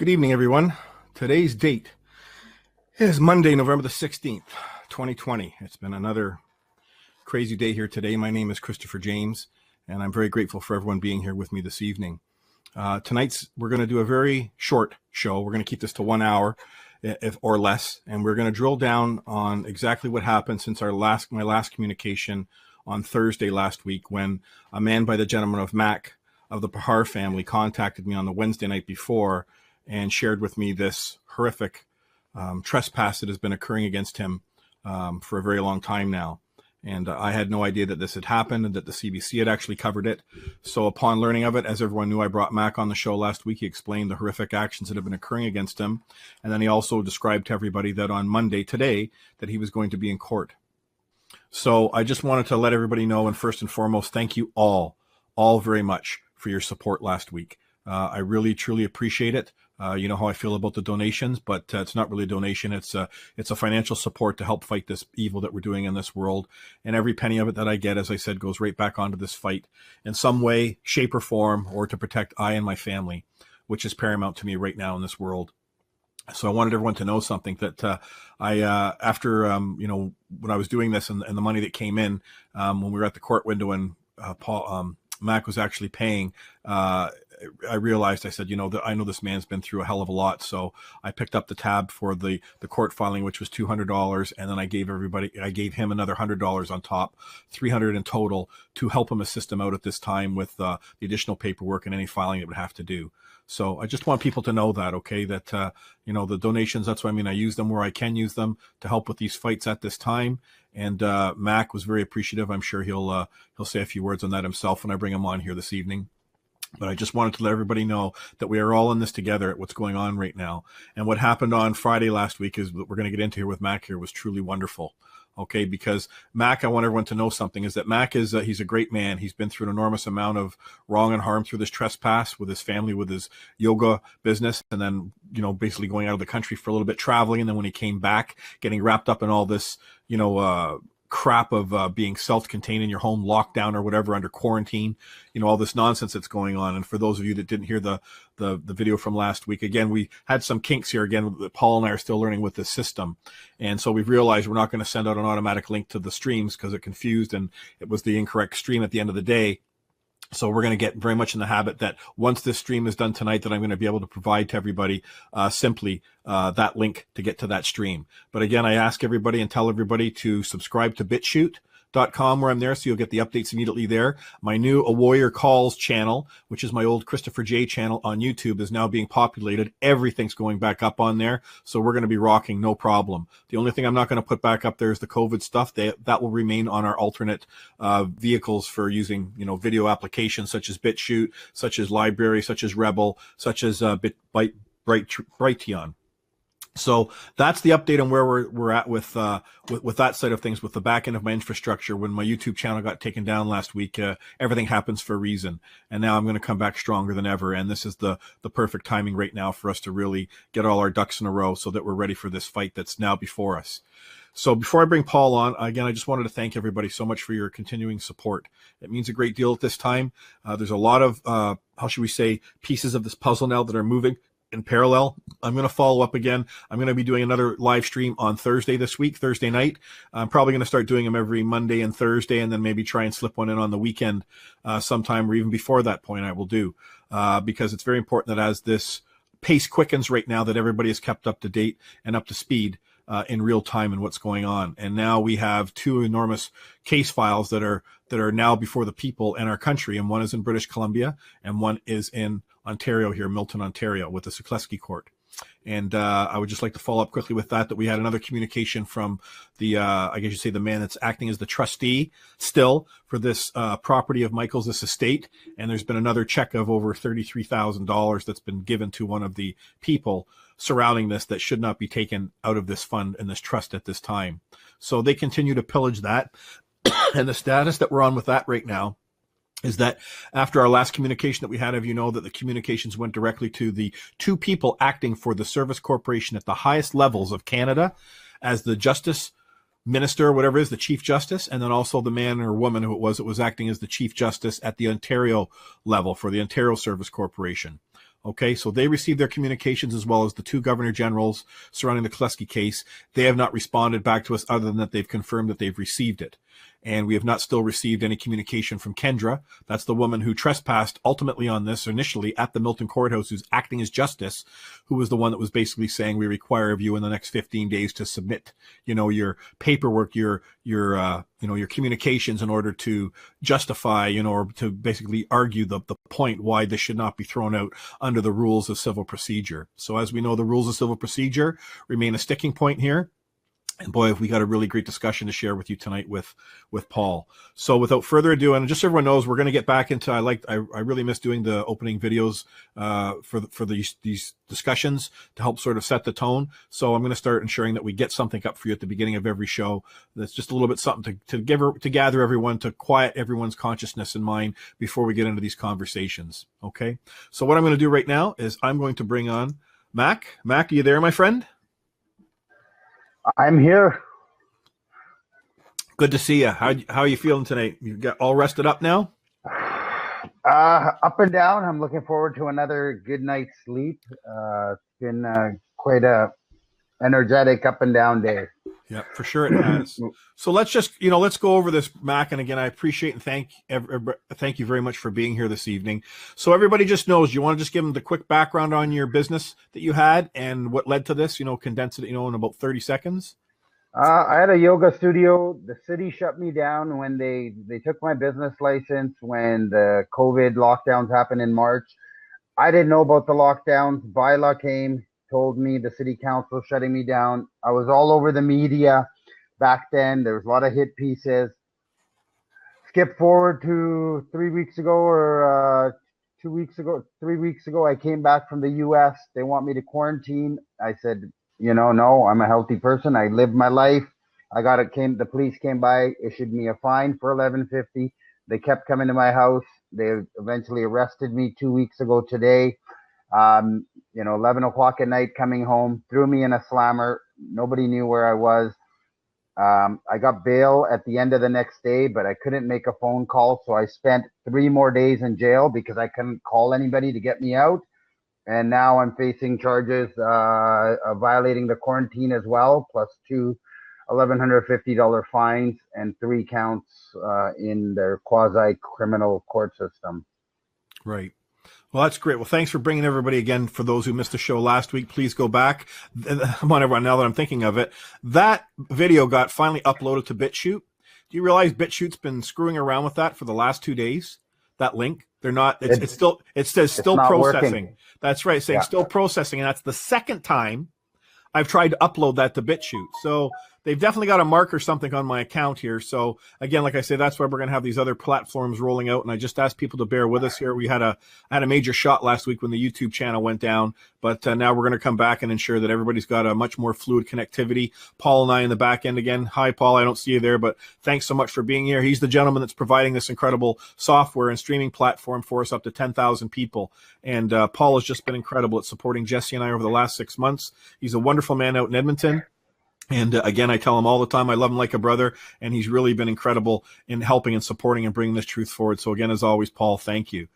Good evening, everyone. Today's date is Monday, November the 16th, 2020. It's been another crazy day here today. My name is Christopher James, and I'm very grateful for everyone being here with me this evening. We're going to do a very short show. We're going to keep this to 1 hour or less, and we're going to drill down on exactly what happened since my last communication on Thursday last week, when a man by the gentleman of Mac of the Pahar family contacted me on the Wednesday night before and shared with me this horrific trespass that has been occurring against him for a very long time now. And I had no idea that this had happened and that the CBC had actually covered it. So upon learning of it, as everyone knew, I brought Mac on the show last week. He explained the horrific actions that have been occurring against him. And then he also described to everybody that on Monday, today, that he was going to be in court. So I just wanted to let everybody know, and first and foremost, thank you all very much for your support last week. I really, truly appreciate it. You know how I feel about the donations, but it's not really a donation. It's a financial support to help fight this evil that we're doing in this world. And every penny of it that I get, as I said, goes right back onto this fight in some way, shape, or form, or to protect I and my family, which is paramount to me right now in this world. So I wanted everyone to know something, that after when I was doing this and the money that came in when we were at the court window and Mac was actually paying, I realized, I said, that I know this man's been through a hell of a lot. So I picked up the tab for the court filing, which was $200. And then I gave him another $100 on top, $300 in total, to help him, assist him out at this time with the additional paperwork and any filing it would have to do. So I just want people to know that, okay, that, the donations, that's what I mean. I use them where I can use them to help with these fights at this time. And Mac was very appreciative. I'm sure he'll say a few words on that himself when I bring him on here this evening. But I just wanted to let everybody know that we are all in this together at what's going on right now. And what happened on Friday last week is what we're going to get into here with Mac here was truly wonderful. Okay, because Mac, I want everyone to know something, is that Mac is he's a great man. He's been through an enormous amount of wrong and harm through this trespass with his family, with his yoga business, and then, basically going out of the country for a little bit, traveling. And then when he came back, getting wrapped up in all this, crap of being self-contained in your home, lockdown or whatever, under quarantine, all this nonsense that's going on. And for those of you that didn't hear the video from last week, again, we had some kinks here. Again, Paul and I are still learning with this system. And so we've realized we're not going to send out an automatic link to the streams because it confused and it was the incorrect stream at the end of the day. So we're going to get very much in the habit that once this stream is done tonight, that I'm going to be able to provide to everybody simply that link to get to that stream. But again, I ask everybody and tell everybody to subscribe to BitChute.com, where I'm there, so you'll get the updates immediately there. My new A Warrior Calls channel, which is my old Christopher J channel on YouTube, is now being populated. Everything's going back up on there, so we're going to be rocking, no problem. The only thing I'm not going to put back up there is the COVID stuff. That will remain on our alternate vehicles for using, video applications such as BitChute, such as Library, such as Rebel, such as Brighteon. So that's the update on where we're at with that side of things, with the back end of my infrastructure. When my YouTube channel got taken down last week, everything happens for a reason. And now I'm going to come back stronger than ever. And this is the perfect timing right now for us to really get all our ducks in a row so that we're ready for this fight that's now before us. So before I bring Paul on, again, I just wanted to thank everybody so much for your continuing support. It means a great deal at this time. There's a lot of, how should we say, pieces of this puzzle now that are moving in parallel. I'm going to follow up again. I'm going to be doing another live stream on Thursday this week, Thursday night. I'm probably going to start doing them every Monday and Thursday, and then maybe try and slip one in on the weekend sometime, or even before that point I will do, because it's very important that as this pace quickens right now, that everybody is kept up to date and up to speed in real time and what's going on. And now we have two enormous case files that are now before the people in our country, and one is in British Columbia and one is in Ontario here, Milton, Ontario, with the Sekleski Court. And I would just like to follow up quickly with that we had another communication from the, I guess you'd say, the man that's acting as the trustee still for this property of Michael's, this estate. And there's been another check of over $33,000 that's been given to one of the people surrounding this that should not be taken out of this fund and this trust at this time. So they continue to pillage that. And the status that we're on with that right now is that after our last communication that we had, that the communications went directly to the two people acting for the Service Corporation at the highest levels of Canada as the Justice Minister, whatever it is, the Chief Justice, and then also the man or woman who it was acting as the Chief Justice at the Ontario level for the Ontario Service Corporation. Okay, so they received their communications as well as the two governor generals surrounding the Kleski case. They have not responded back to us other than that they've confirmed that they've received it. And we have not still received any communication from Kendra. That's the woman who trespassed ultimately on this initially at the Milton Courthouse, who's acting as justice, who was the one that was basically saying, we require of you in the next 15 days to submit, your paperwork, your communications in order to justify, or to basically argue the point why this should not be thrown out under the rules of civil procedure. So as we know, the rules of civil procedure remain a sticking point here. And boy, have we got a really great discussion to share with you tonight with Paul. So without further ado, and just so everyone knows, we're going to get back into, I really miss doing the opening videos for these discussions to help sort of set the tone. So I'm going to start ensuring that we get something up for you at the beginning of every show. That's just a little bit something to gather everyone, to quiet everyone's consciousness and mind before we get into these conversations. Okay. So what I'm going to do right now is I'm going to bring on Mac. Mac, are you there, my friend? I'm here. Good to see you. How are you feeling tonight? You got all rested up now? Up and down. I'm looking forward to another good night's sleep. It's been quite a energetic up and down day. Yeah, for sure it has. So let's just, let's go over this, Mac. And again, I appreciate and thank you very much for being here this evening. So everybody just knows, you want to just give them the quick background on your business that you had and what led to this, condense it, in about 30 seconds. I had a yoga studio. The city shut me down when they took my business license when the COVID lockdowns happened in March. I didn't know about the lockdowns. Bylaw came, told me the city council shutting me down. I was all over the media back then. There was a lot of hit pieces. Skip forward to 3 weeks ago or 2 weeks ago, 3 weeks ago, I came back from the US. They want me to quarantine. I said, no, I'm a healthy person. I lived my life. The police came by, issued me a fine for $11.50. They kept coming to my house. They eventually arrested me 2 weeks ago today. 11 o'clock at night coming home, threw me in a slammer. Nobody knew where I was. I got bail at the end of the next day, but I couldn't make a phone call. So I spent 3 more days in jail because I couldn't call anybody to get me out. And now I'm facing charges of violating the quarantine as well, plus 2 $1,150 fines and 3 counts in their quasi-criminal court system. Right. Well, that's great. Well, thanks for bringing everybody again. For those who missed the show last week, please go back. Come on, everyone, now that I'm thinking of it, that video got finally uploaded to BitChute. Do you realize BitChute's been screwing around with that for the last 2 days? That link? They're not, it says still processing. Working. That's right, saying still processing. And that's the second time I've tried to upload that to BitChute. So they've definitely got a mark or something on my account here. So again, like I say, that's why we're going to have these other platforms rolling out. And I just asked people to bear with us here. I had a major shot last week when the YouTube channel went down, but now we're going to come back and ensure that everybody's got a much more fluid connectivity. Paul and I in the back end again. Hi, Paul. I don't see you there, but thanks so much for being here. He's the gentleman that's providing this incredible software and streaming platform for us, up to 10,000 people. And Paul has just been incredible at supporting Jesse and I over the last 6 months. He's a wonderful man out in Edmonton. And again, I tell him all the time, I love him like a brother, and he's really been incredible in helping and supporting and bringing this truth forward. So again, as always, Paul, thank you.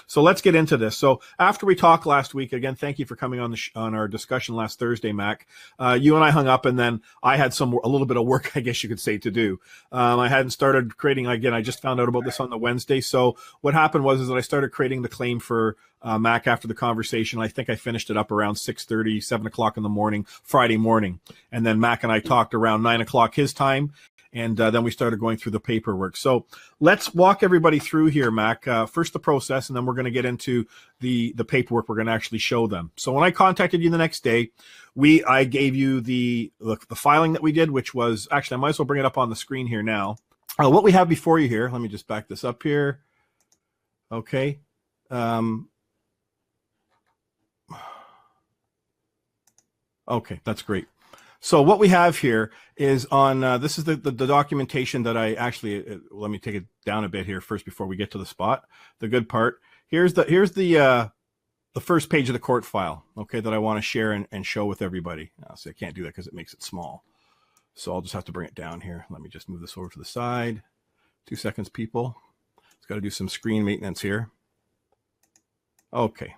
So let's get into this. So after we talked last week, again, thank you for coming on on our discussion last Thursday, Mac. You and I hung up, and then I had a little bit of work, I guess you could say, to do. I hadn't started creating, again, I just found out about this on the Wednesday. So what happened was that I started creating the claim for Mac after the conversation. I think I finished it up around 6:30, 7 o'clock in the morning, Friday morning. And then Mac and I talked around 9 o'clock his time. And then we started going through the paperwork. So let's walk everybody through here, Mac. First the process, and then we're going to get into the paperwork. We're going to actually show them. So when I contacted you the next day, I gave you the filing that we did, which was actually, I might as well bring it up on the screen here now. What we have before you here, let me just back this up here. Okay. Okay, that's great. So what we have here is on, this is the documentation that I actually, let me take it down a bit here first before we get to the spot, the good part. Here's the first page of the court file, okay, that I want to share and show with everybody. So I can't do that because it makes it small. So I'll just have to bring it down here. Let me just move this over to the side. 2 seconds, people. It's got to do some screen maintenance here. Okay.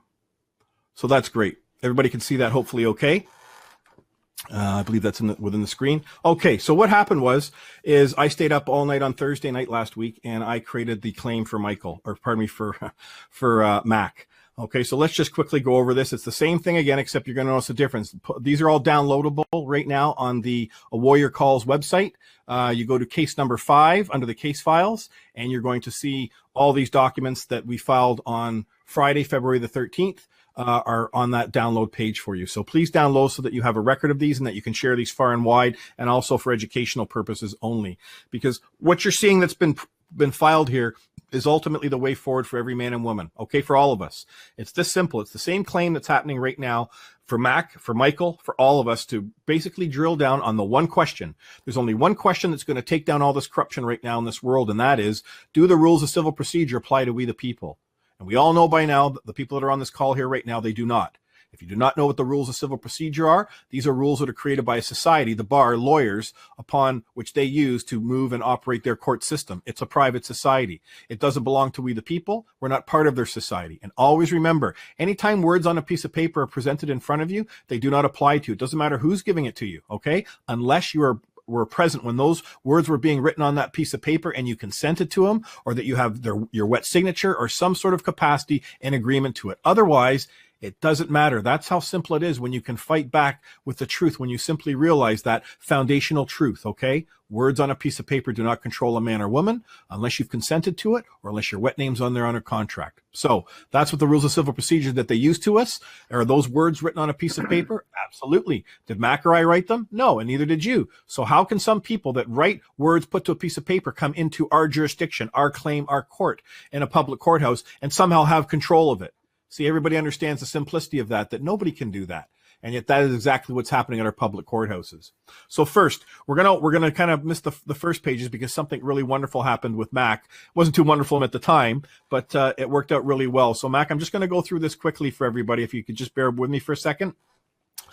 So that's great. Everybody can see that hopefully okay. I believe that's within the screen. Okay, so what happened is I stayed up all night on Thursday night last week, and I created the claim for Michael, or pardon me, for Mac. Okay, so let's just quickly go over this. It's the same thing again, except you're going to notice a difference. These are all downloadable right now on the Warrior Calls website. You go to case number 5 under the case files, and you're going to see all these documents that we filed on Friday, February the 13th. Are on that download page for you. So please download so that you have a record of these and that you can share these far and wide, and also for educational purposes only. Because what you're seeing that's been filed here is ultimately the way forward for every man and woman, okay, for all of us. It's this simple. It's the same claim that's happening right now for Mac, for Michael, for all of us to basically drill down on the one question. There's only one question that's going to take down all this corruption right now in this world, and that is, do the rules of civil procedure apply to we the people? And we all know by now that the people that are on this call here right now, they do not. If you do not know what the rules of civil procedure are, these are rules that are created by a society, the bar, lawyers, upon which they use to move and operate their court system. It's a private society. It doesn't belong to we the people. We're not part of their society. And always remember, anytime words on a piece of paper are presented in front of you, they do not apply to you. It doesn't matter who's giving it to you, okay? Unless you were present when those words were being written on that piece of paper and you consented to them, or that you have your wet signature or some sort of capacity in agreement to it. Otherwise, it doesn't matter. That's how simple it is when you can fight back with the truth, when you simply realize that foundational truth, okay? Words on a piece of paper do not control a man or woman unless you've consented to it or unless your wet name's on there on a contract. So that's what the rules of civil procedure that they use to us. Are those words written on a piece of paper? Absolutely. Did Mac or I write them? No, and neither did you. So how can some people that write words put to a piece of paper come into our jurisdiction, our claim, our court in a public courthouse and somehow have control of it? See, everybody understands the simplicity of that nobody can do that. And yet that is exactly what's happening at our public courthouses. So first, we're gonna kind of miss the first pages because something really wonderful happened with Mac. It wasn't too wonderful at the time, but it worked out really well. So Mac, I'm just going to go through this quickly for everybody. If you could just bear with me for a second.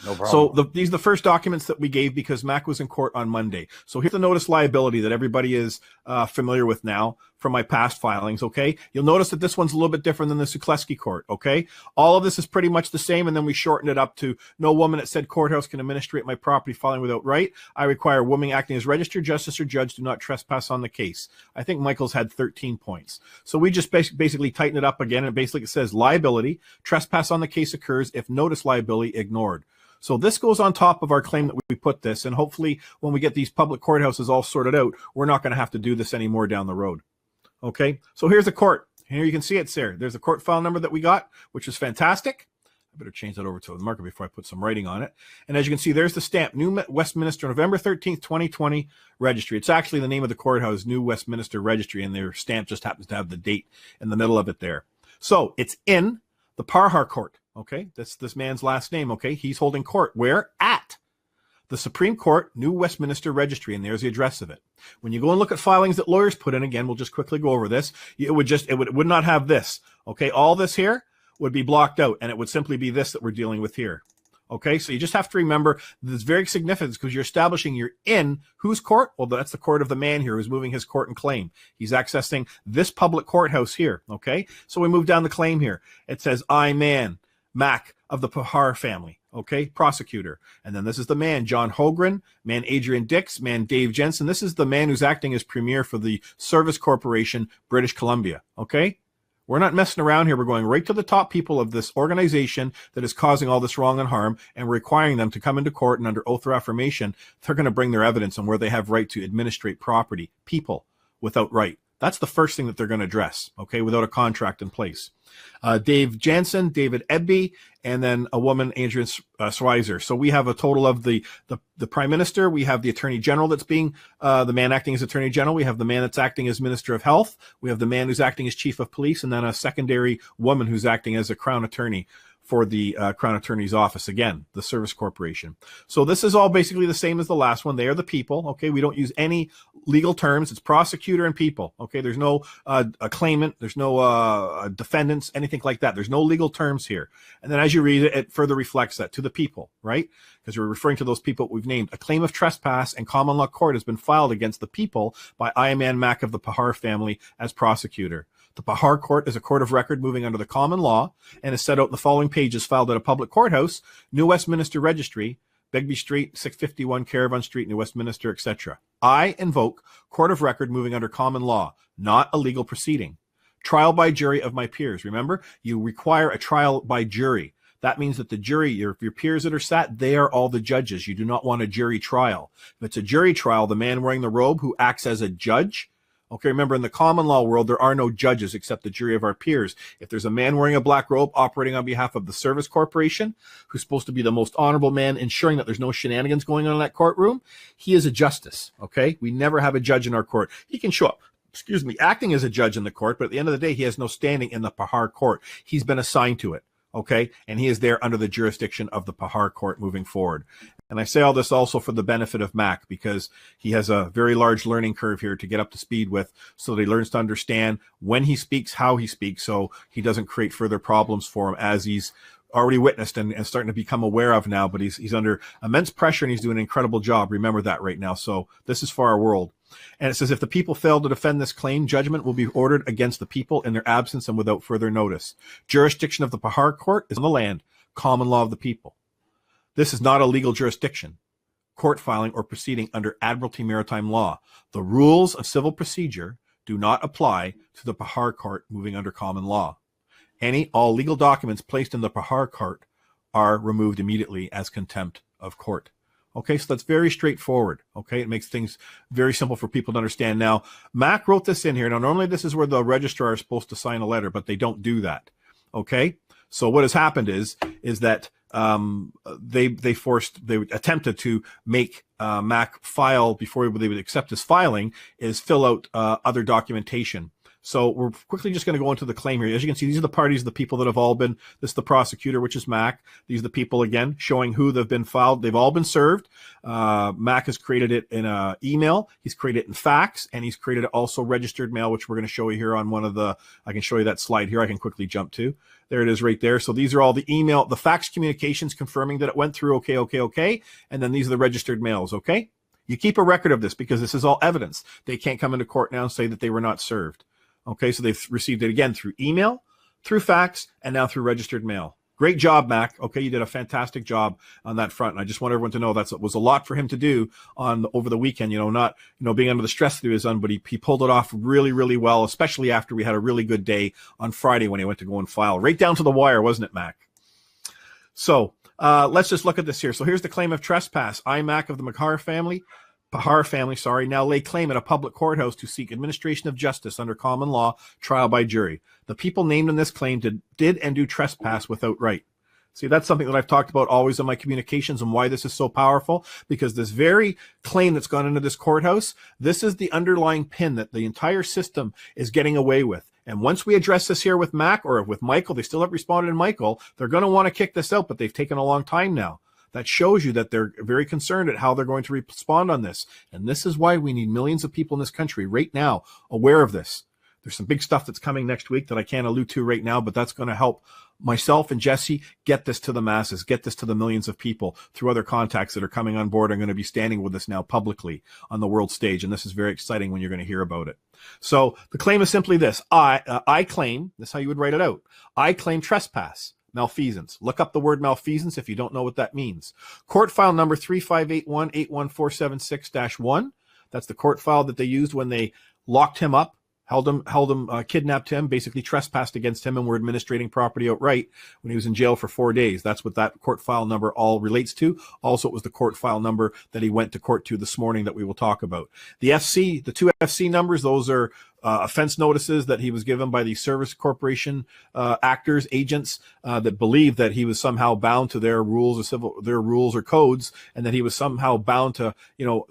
No problem. So these are the first documents that we gave because Mac was in court on Monday. So here's the notice liability that everybody is familiar with now from my past filings, okay? You'll notice that this one's a little bit different than the Sukleski court, okay? All of this is pretty much the same, and then we shortened it up to no woman at said courthouse can administrate my property filing without right. I require a woman acting as registered justice or judge do not trespass on the case. I think Michael's had 13 points. So we just basically tighten it up again, and basically it says liability, trespass on the case occurs if notice liability ignored. So this goes on top of our claim that we put this, and hopefully when we get these public courthouses all sorted out, we're not going to have to do this anymore down the road. Okay, so here's the court. Here you can see it's there. There's the court file number that we got, which is fantastic. I better change that over to the marker before I put some writing on it. And as you can see, there's the stamp, New Westminster, November 13th, 2020, registry. It's actually the name of the courthouse, New Westminster Registry, and their stamp just happens to have the date in the middle of it there. So it's in the Parhar Court. Okay, that's this man's last name. Okay, he's holding court. Where? At the Supreme Court, New Westminster Registry, and there's the address of it. When you go and look at filings that lawyers put in, again, we'll just quickly go over this. It would not have this. Okay, all this here would be blocked out, and it would simply be this that we're dealing with here. Okay, so you just have to remember this very significant because you're establishing you're in whose court? Well, that's the court of the man here who's moving his court and claim. He's accessing this public courthouse here. Okay, so we move down the claim here. It says, I, man, Mac of the Parhar family, okay, prosecutor. And then this is the man, John Hogren, man, Adrian Dix, man, Dave Jensen. This is the man who's acting as premier for the Service Corporation, British Columbia, okay? We're not messing around here. We're going right to the top people of this organization that is causing all this wrong and harm and requiring them to come into court and under oath or affirmation, they're going to bring their evidence on where they have right to administrate property, people without right. That's the first thing that they're going to address, okay, without a contract in place. Dave Jansen, David Edby, and then a woman, Adrian Schweizer. So we have a total of the Prime Minister. We have the Attorney General that's being the man acting as Attorney General. We have the man that's acting as Minister of Health. We have the man who's acting as Chief of Police, and then a secondary woman who's acting as a Crown Attorney for the Crown Attorney's Office, again, the Service Corporation. So this is all basically the same as the last one. They are the people, okay? We don't use any legal terms. It's prosecutor and people, okay? There's no a claimant. There's no defendant. agents, anything like that. There's no legal terms here. And then as you read it, it further reflects that to the people, right? Because we're referring to those people we've named. A claim of trespass in common law court has been filed against the people by Ayman Mack of the Pahar family as prosecutor. The Pahar court is a court of record moving under the common law and is set out in the following pages filed at a public courthouse, New Westminster Registry, Begbie Street, 651 Caravan Street, New Westminster, etc. I invoke court of record moving under common law, not a legal proceeding. Trial by jury of my peers. Remember, you require a trial by jury. That means that the jury, your peers that are sat, they are all the judges. You do not want a jury trial. If it's a jury trial, the man wearing the robe who acts as a judge. Okay, remember, in the common law world, there are no judges except the jury of our peers. If there's a man wearing a black robe operating on behalf of the Service Corporation, who's supposed to be the most honorable man, ensuring that there's no shenanigans going on in that courtroom, he is a justice, okay? We never have a judge in our court. He can show up, acting as a judge in the court, but at the end of the day, he has no standing in the Pahar court. He's been assigned to it, okay? And he is there under the jurisdiction of the Pahar court moving forward. And I say all this also for the benefit of Mac, because he has a very large learning curve here to get up to speed with, so that he learns to understand when he speaks, how he speaks, so he doesn't create further problems for him, as he's already witnessed and starting to become aware of now. But he's under immense pressure, and he's doing an incredible job. Remember that right now. So this is for our world. And it says, if the people fail to defend this claim, judgment will be ordered against the people in their absence and without further notice. Jurisdiction of the Pahar court is on the land, common law of the people. This is not a legal jurisdiction, court filing, or proceeding under Admiralty Maritime Law. The rules of civil procedure do not apply to the Pahar court moving under common law. All legal documents placed in the Pahar court are removed immediately as contempt of court. Okay, so that's very straightforward. Okay, it makes things very simple for people to understand. Now, Mac wrote this in here. Now, normally this is where the registrar is supposed to sign a letter, but they don't do that. Okay, so what has happened is that they attempted to make Mac file before they would accept his filing, is fill out other documentation. So we're quickly just going to go into the claim here. As you can see, these are the parties, the people that have all been, this is the prosecutor, which is Mac. These are the people, again, showing who they've been filed. They've all been served. Mac has created it in email. He's created it in fax, and he's created it also registered mail, which we're going to show you here on one of the, I can show you that slide here. I can quickly jump to. There it is right there. So these are all the email, the fax communications confirming that it went through. Okay. And then these are the registered mails. Okay. You keep a record of this because this is all evidence. They can't come into court now and say that they were not served. Okay, so they've received it again through email, through fax, and now through registered mail. Great job, Mac. Okay, you did a fantastic job on that front. And I just want everyone to know that was a lot for him to do over the weekend, not, being under the stress that he was on, but he pulled it off really, really well, especially after we had a really good day on Friday when he went to go and file. Right down to the wire, wasn't it, Mac? So let's just look at this here. So here's the claim of trespass. I, Mac of the Pahar family, now lay claim at a public courthouse to seek administration of justice under common law, trial by jury. The people named in this claim did and do trespass without right. See, that's something that I've talked about always in my communications, and why this is so powerful, because this very claim that's gone into this courthouse, this is the underlying pin that the entire system is getting away with. And once we address this here with Mac or with Michael, they still haven't responded in Michael, they're going to want to kick this out, but they've taken a long time now. That shows you that they're very concerned at how they're going to respond on this. And this is why we need millions of people in this country right now aware of this. There's some big stuff that's coming next week that I can't allude to right now, but that's going to help myself and Jesse get this to the masses, get this to the millions of people through other contacts that are coming on board and going to be standing with us now publicly on the world stage. And this is very exciting when you're going to hear about it. So the claim is simply this. I claim, this is how you would write it out. I claim trespass. Malfeasance. Look up the word malfeasance if you don't know what that means. Court file number 358181476-1. That's the court file that they used when they locked him up, kidnapped him, basically trespassed against him, and were administrating property outright when he was in jail for 4 days. That's what that court file number all relates to. Also, it was the court file number that he went to court to this morning that we will talk about. The two FC numbers, those are offense notices that he was given by the Service Corporation actors, agents that believed that he was somehow bound to their rules or codes, and that he was somehow bound to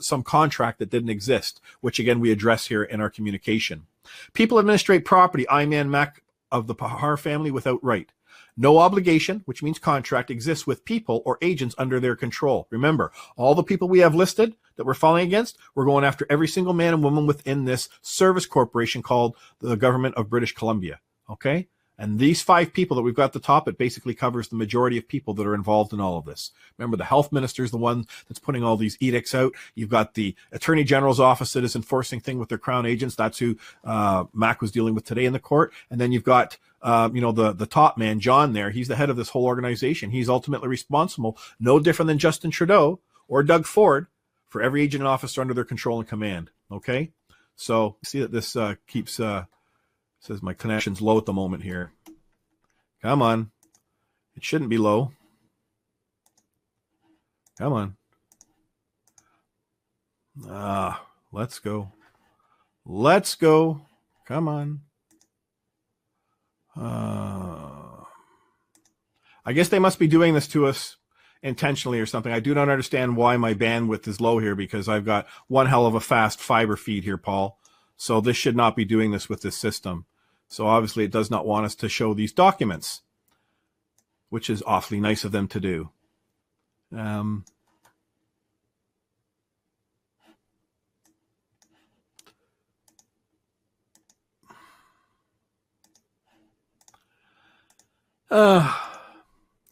some contract that didn't exist, which again we address here in our communication. People administrate property, Ayman Mack of the Pahar family, without right. No obligation, which means contract, exists with people or agents under their control. Remember, all the people we have listed that we're filing against, we're going after every single man and woman within this service corporation called the Government of British Columbia. Okay? And these 5 people that we've got at the top, it basically covers the majority of people that are involved in all of this. Remember, the health minister is the one that's putting all these edicts out. You've got the attorney general's office that is enforcing thing with their crown agents. That's who Mac was dealing with today in the court. And then you've got the top man, John there. He's the head of this whole organization. He's ultimately responsible, no different than Justin Trudeau or Doug Ford, for every agent and officer under their control and command. Okay? So see that this keeps... says my connection's low at the moment here. Come on. It shouldn't be low. Come on. Let's go. Let's go. Come on. I guess they must be doing this to us intentionally or something. I do not understand why my bandwidth is low here, because I've got one hell of a fast fiber feed here, Paul. So this should not be doing this with this system. So obviously it does not want us to show these documents, which is awfully nice of them to do.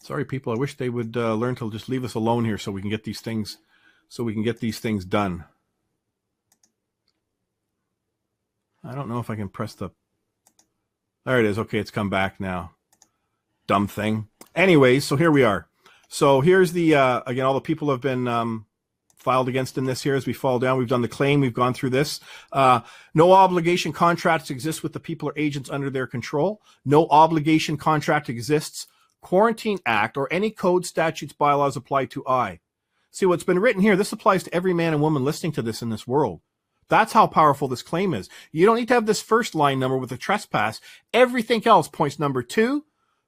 Sorry, people. I wish they would learn to just leave us alone here so we can get these things, done. I don't know if I can press the... There it is. Okay, it's come back now. Dumb thing. Anyways, so here we are. So here's the, again, all the people have been filed against in this here as we fall down. We've done the claim. We've gone through this. No obligation contracts exist with the people or agents under their control. No obligation contract exists. Quarantine Act or any code, statutes, bylaws apply to I. See, what's been written here, this applies to every man and woman listening to this in this world. That's how powerful this claim is. You don't need to have this first line number with a trespass. Everything else, points number 2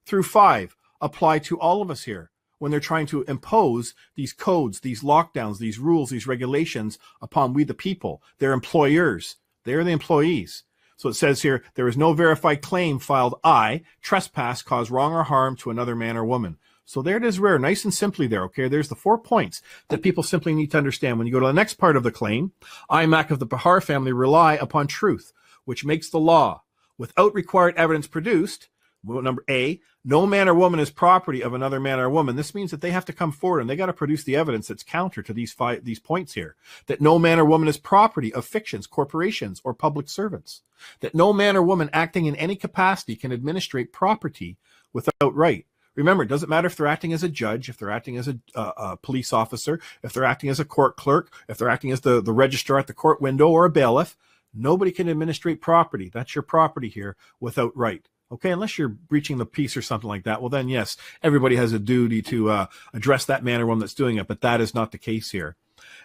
through 5, apply to all of us here when they're trying to impose these codes, these lockdowns, these rules, these regulations upon we the people, their employers. They're the employees. So it says here, there is no verified claim filed I, trespass, cause wrong or harm to another man or woman. So there it is, rare, nice and simply there, okay? There's the 4 points that people simply need to understand. When you go to the next part of the claim, I, Mac of the Pahar family, rely upon truth, which makes the law. Without required evidence produced, number A, no man or woman is property of another man or woman. This means that they have to come forward and they got to produce the evidence that's counter to these points here. That no man or woman is property of fictions, corporations, or public servants. That no man or woman acting in any capacity can administrate property without right. Remember, it doesn't matter if they're acting as a judge, if they're acting as a police officer, if they're acting as a court clerk, if they're acting as the registrar at the court window or a bailiff. Nobody can administrate property. That's your property here without right. Okay, unless you're breaching the peace or something like that, well then, yes, everybody has a duty to address that man or woman that's doing it, but that is not the case here.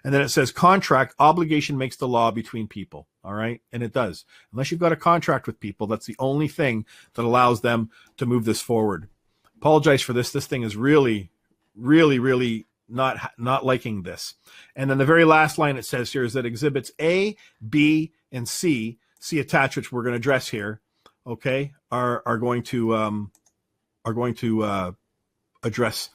And then it says contract, obligation makes the law between people, all right? And it does. Unless you've got a contract with people, that's the only thing that allows them to move this forward. Apologize for this. This thing is really, really, really not liking this. And then the very last line it says here is that exhibits A, B, and C attached, which we're going to address here, okay, are going to address.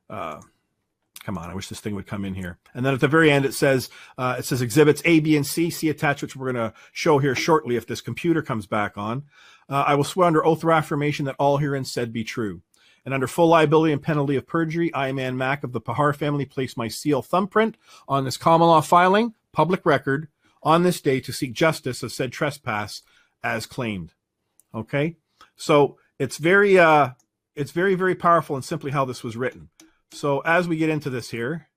Come on, I wish this thing would come in here. And then at the very end, it says exhibits A, B, and C attached, which we're going to show here shortly if this computer comes back on. I will swear under oath or affirmation that all herein said be true. And under full liability and penalty of perjury, I, Man Mac of the Pahar family, place my seal thumbprint on this common law filing, public record, on this day to seek justice of said trespass as claimed. Okay? So it's very, very powerful in simply how this was written. So as we get into this here,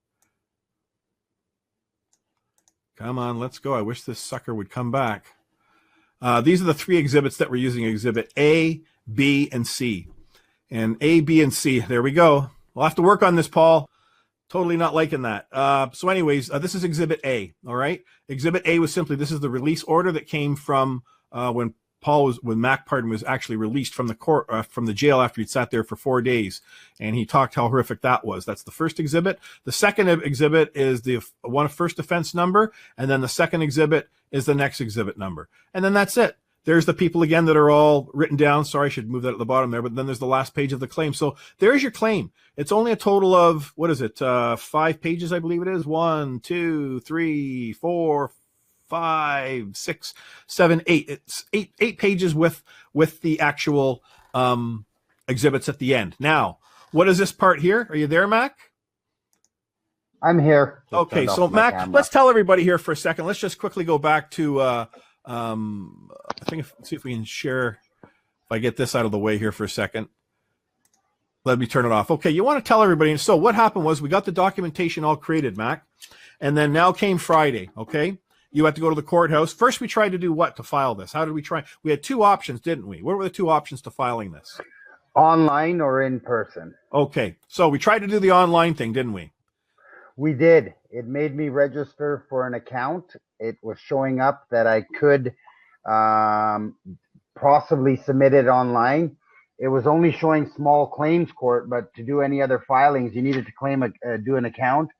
come on, let's go. I wish this sucker would come back. These are the 3 exhibits that we're using, exhibit A, B, and C. And A, B, and C. There we go. We'll have to work on this, Paul. Totally not liking that. So anyways, this is exhibit A, all right? Exhibit A was simply, this is the release order that came from when Mac was actually released from the court, from the jail after he'd sat there for 4 days. And he talked how horrific that was. That's the first exhibit. The second exhibit is the first offense number. And then the second exhibit is the next exhibit number. And then that's it. There's the people again that are all written down. Sorry, I should move that at the bottom there. But then there's the last page of the claim. So there's your claim. It's only a total of, 5 pages, I believe it is. 1, 2, 3, 4, 5, 6, 7, 8. It's eight pages with the actual exhibits at the end. Now, what is this part here? Are you there, Mac? I'm here. Okay, so Mac, let's tell everybody here for a second. Let's just quickly go back to I think see if we can share. If I get this out of the way here for a second. Let me turn it off. Okay, you want to tell everybody. So what happened was we got the documentation all created, Mac, and then now came Friday, okay? You had to go to the courthouse. First, we tried to do what to file this? How did we try? We had two options, didn't we? What were the two options to filing this? Online or in person. Okay, so we tried to do the online thing, didn't we? We did. It made me register for an account. It was showing up that I could possibly submit it online. It was only showing small claims court, but to do any other filings, you needed to do an account.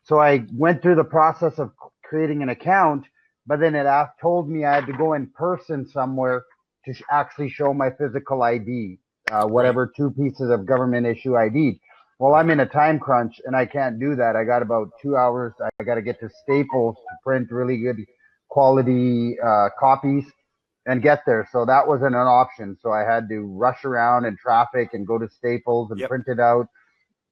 So I went through the process of creating an account, but then it told me I had to go in person somewhere to actually show my physical ID, whatever 2 pieces of government issue ID. Well, I'm in a time crunch and I can't do that. I got about 2 hours. I got to get to Staples to print really good quality copies and get there. So that wasn't an option. So I had to rush around in traffic and go to Staples and print it out,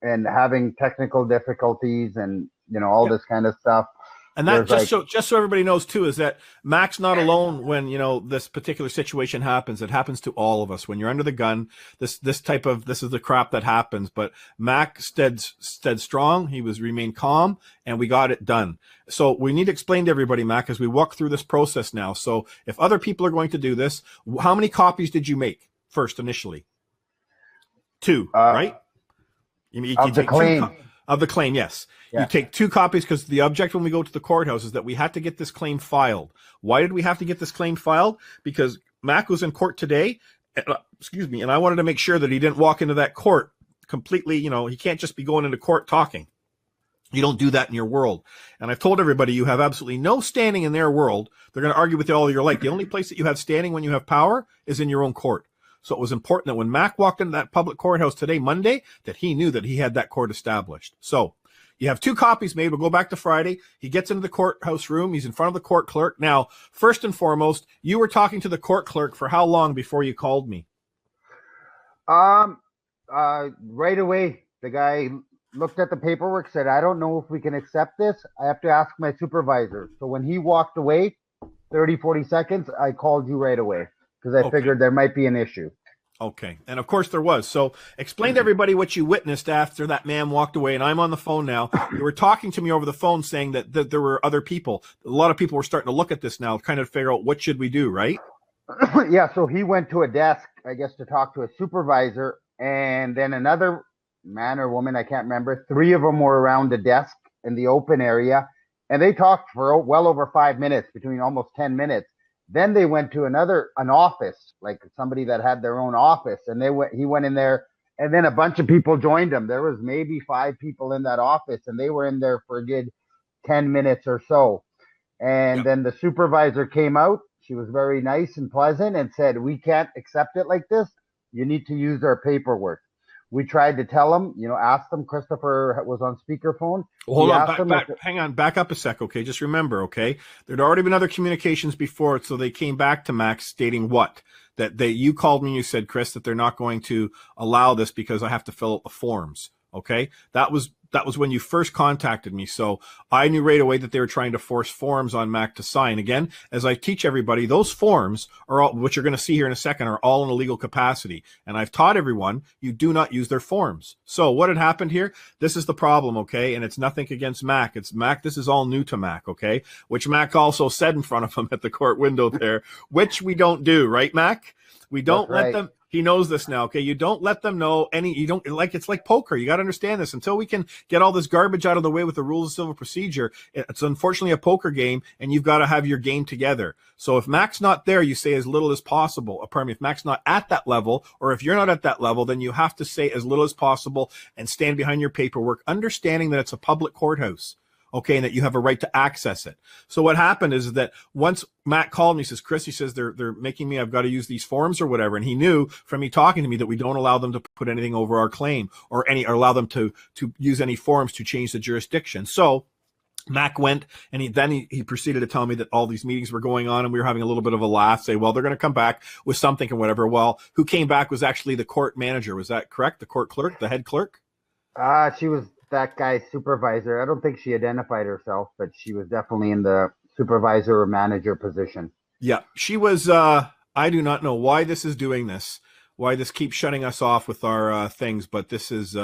and having technical difficulties and, all this kind of stuff. And that just so everybody knows too, is that Mac's not alone when, this particular situation happens. It happens to all of us. When you're under the gun, this is the crap that happens. But Mac stood strong. He remained calm, and we got it done. So we need to explain to everybody, Mac, as we walk through this process now. So if other people are going to do this, how many copies did you make first initially? 2, right? Of the claim. Of the claim, yes. Yeah. You take 2 copies because the object when we go to the courthouse is that we had to get this claim filed. Why did we have to get this claim filed? Because Mac was in court today, and I wanted to make sure that he didn't walk into that court completely, he can't just be going into court talking. You don't do that in your world. And I've told everybody you have absolutely no standing in their world. They're going to argue with you all your life. The only place that you have standing when you have power is in your own court. So it was important that when Mac walked into that public courthouse today, Monday, that he knew that he had that court established. So you have 2 copies made. We'll go back to Friday. He gets into the courthouse room. He's in front of the court clerk. Now, first and foremost, you were talking to the court clerk for how long before you called me? Right away. The guy looked at the paperwork, said, I don't know if we can accept this. I have to ask my supervisor. So when he walked away, 30, 40 seconds, I called you right away because I figured there might be an issue. Okay. And of course there was. So explain to everybody what you witnessed after that man walked away. And I'm on the phone now. You were talking to me over the phone saying that there were other people. A lot of people were starting to look at this now, kind of figure out what should we do, right? Yeah. So he went to a desk, I guess, to talk to a supervisor. And then another man or woman, I can't remember. 3 of them were around the desk in the open area. And they talked for well over 5 minutes, between almost 10 minutes. Then they went to an office, like somebody that had their own office, and he went in there, and then a bunch of people joined him. There was maybe 5 people in that office, and they were in there for a good 10 minutes or so. And then the supervisor came out. She was very nice and pleasant and said, we can't accept it like this. You need to use our paperwork. We tried to tell him, ask them. Christopher was on speakerphone. Hold on, hang on, back up a sec, okay? Just remember, okay? There'd already been other communications before it, so they came back to Max stating what? That you called me and you said, Chris, that they're not going to allow this because I have to fill out the forms, okay? That was when you first contacted me. So I knew right away that they were trying to force forms on Mac to sign. Again, as I teach everybody, those forms are all, which you're going to see here in a second, are all in a legal capacity. And I've taught everyone you do not use their forms. So what had happened here? This is the problem, okay? And it's nothing against Mac. It's Mac. This is all new to Mac, okay? Which Mac also said in front of him at the court window there, which we don't do, right, Mac? We don't let them. He knows this now, okay? You don't let them know it's like poker. You got to understand this. Until we can get all this garbage out of the way with the rules of civil procedure, it's unfortunately a poker game, and you've got to have your game together. So if Mac's not there, you say as little as possible. Pardon me, if Mac's not at that level, or if you're not at that level, then you have to say as little as possible and stand behind your paperwork, understanding that it's a public courthouse. Okay, and that you have a right to access it. So what happened is that once Matt called me, he says, Chris, he says, they're making me, I've got to use these forms or whatever. And he knew from me talking to me that we don't allow them to put anything over our claim or allow them to use any forms to change the jurisdiction. So Mac went, and he proceeded to tell me that all these meetings were going on, and we were having a little bit of a laugh, say, well, they're going to come back with something and whatever. Well, who came back was actually the court manager. Was that correct? The court clerk, the head clerk? She was that guy's supervisor. I don't think she identified herself, but she was definitely in the supervisor or manager position. Yeah, she was. I do not know why this is doing this, why this keeps shutting us off with our things, but this is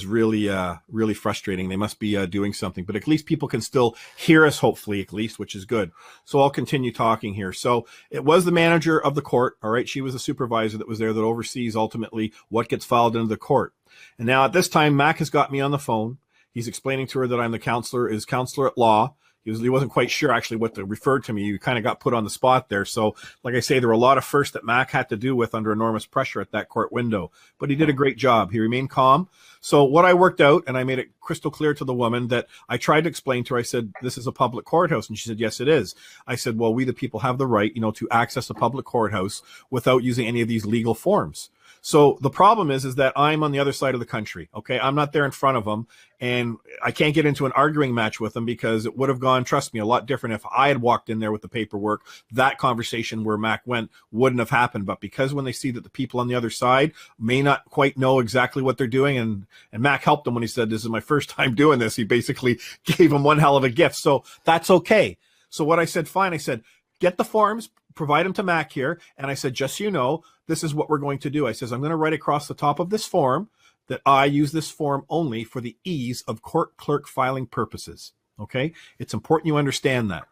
really, really frustrating. They must be doing something, but at least people can still hear us, hopefully, at least, which is good. So I'll continue talking here. So it was the manager of the court. All right. She was a supervisor that was there that oversees ultimately what gets filed into the court. And now at this time, Mac has got me on the phone. He's explaining to her that I'm the counselor at law. He wasn't quite sure actually what to refer to me. You kind of got put on the spot there. So like I say, there were a lot of firsts that Mac had to do with under enormous pressure at that court window, but he did a great job. He remained calm. So what I worked out, and I made it crystal clear to the woman that I tried to explain to her, I said, this is a public courthouse. And she said, yes, it is. I said, well, we the people have the right, to access a public courthouse without using any of these legal forms. So the problem is that I'm on the other side of the country. Okay. I'm not there in front of them, and I can't get into an arguing match with them because it would have gone, trust me, a lot different if I had walked in there with the paperwork. That conversation where Mac went wouldn't have happened. But because when they see that the people on the other side may not quite know exactly what they're doing, and Mac helped them when he said, this is my first time doing this. He basically gave them one hell of a gift. So that's okay. So what I said, fine. I said, get the forms, provide them to Mac here. And I said, just so you know, this is what we're going to do. I says, I'm going to write across the top of this form that I use this form only for the ease of court clerk filing purposes. Okay. It's important you understand that.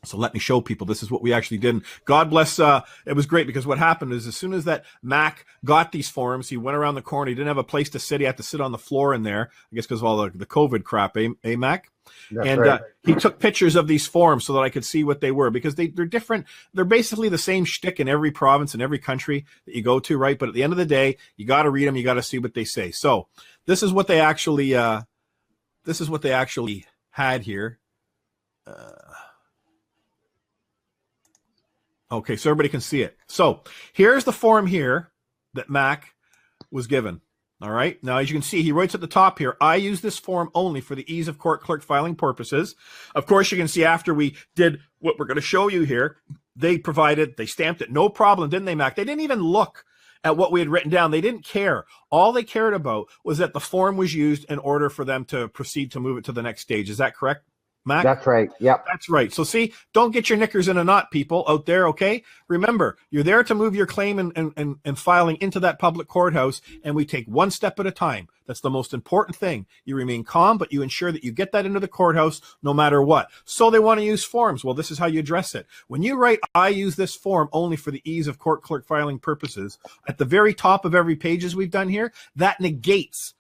So let me show people this is what we actually did. And God bless. It was great because what happened is as soon as that Mac got these forms, he went around the corner. He didn't have a place to sit. He had to sit on the floor in there, I guess because of all the COVID crap, Mac? That's and right. He took pictures of these forms so that I could see what they were, because they're different. They're basically the same shtick in every province and every country that you go to, right? But at the end of the day, you got to read them. You got to see what they say. So this is what they actually, had here. Okay, so everybody can see it. So here's the form here that Mac was given. All right. Now, as you can see, he writes at the top here, I use this form only for the ease of court clerk filing purposes. Of course, you can see after we did what we're going to show you here, they stamped it. No problem, didn't they, Mac? They didn't even look at what we had written down. They didn't care. All they cared about was that the form was used in order for them to proceed to move it to the next stage. Is that correct, Mac? That's right. Yep. That's right. So see, don't get your knickers in a knot, people out there, okay? Remember, you're there to move your claim and filing into that public courthouse, and we take one step at a time. That's the most important thing. You remain calm, but you ensure that you get that into the courthouse no matter what. So they want to use forms. Well, this is how you address it. When you write, I use this form only for the ease of court clerk filing purposes, at the very top of every page as we've done here, that negates,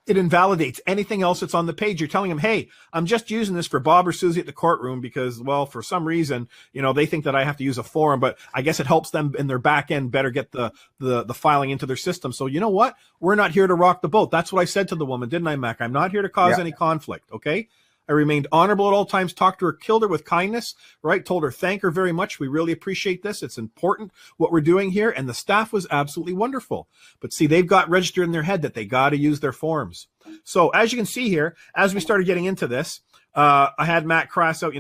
it invalidates anything else that's on the page. You're telling them, hey, I'm just using this for Bob or Susie at the courtroom because, well, for some reason, they think that I have to use a form, but I guess it helps them in their back end better get the filing into their system. So you know what? We're not here to rock the boat. That's what I said to the woman, didn't I, Mac? I'm not here to cause any conflict, okay? I remained honorable at all times, talked to her, killed her with kindness, right? Told her, thank her very much. We really appreciate this. It's important what we're doing here. And the staff was absolutely wonderful. But see, they've got registered in their head that they got to use their forms. So as you can see here, as we started getting into this, I had Matt cross out,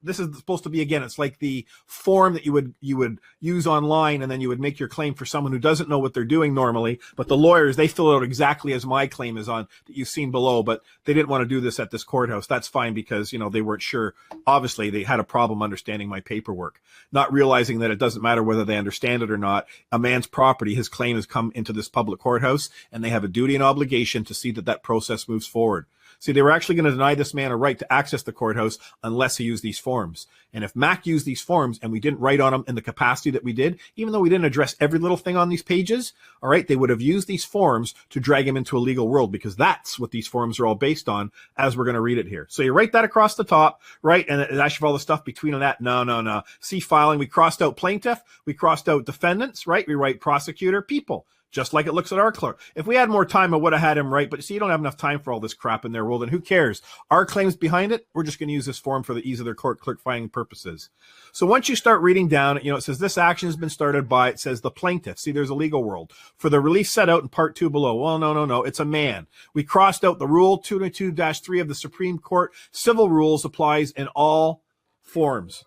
this is supposed to be, again, it's like the form that you would use online, and then you would make your claim for someone who doesn't know what they're doing normally. But the lawyers, they fill it out exactly as my claim is on that you've seen below, but they didn't want to do this at this courthouse. That's fine because, they weren't sure. Obviously, they had a problem understanding my paperwork, not realizing that it doesn't matter whether they understand it or not. A man's property, his claim has come into this public courthouse, and they have a duty and obligation to see that that process moves forward. See, they were actually going to deny this man a right to access the courthouse unless he used these forms. And if Mac used these forms and we didn't write on them in the capacity that we did, even though we didn't address every little thing on these pages, all right, they would have used these forms to drag him into a legal world, because that's what these forms are all based on, as we're going to read it here. So you write that across the top, right? And it asks you for all the stuff between that. No. See, filing, we crossed out plaintiff, we crossed out defendants, right? We write prosecutor, people. just like it looks at our clerk. If we had more time, I would have had him write, but see, you don't have enough time for all this crap in their world, and who cares? Our claims behind it, we're just going to use this form for the ease of their clerk filing purposes. So once you start reading down, it says this action has been started by, it says the plaintiff. See, there's a legal world. For the relief set out in part 2 below. Well, no, it's a man. We crossed out the rule 222-3 of the Supreme Court. Civil rules applies in all forms.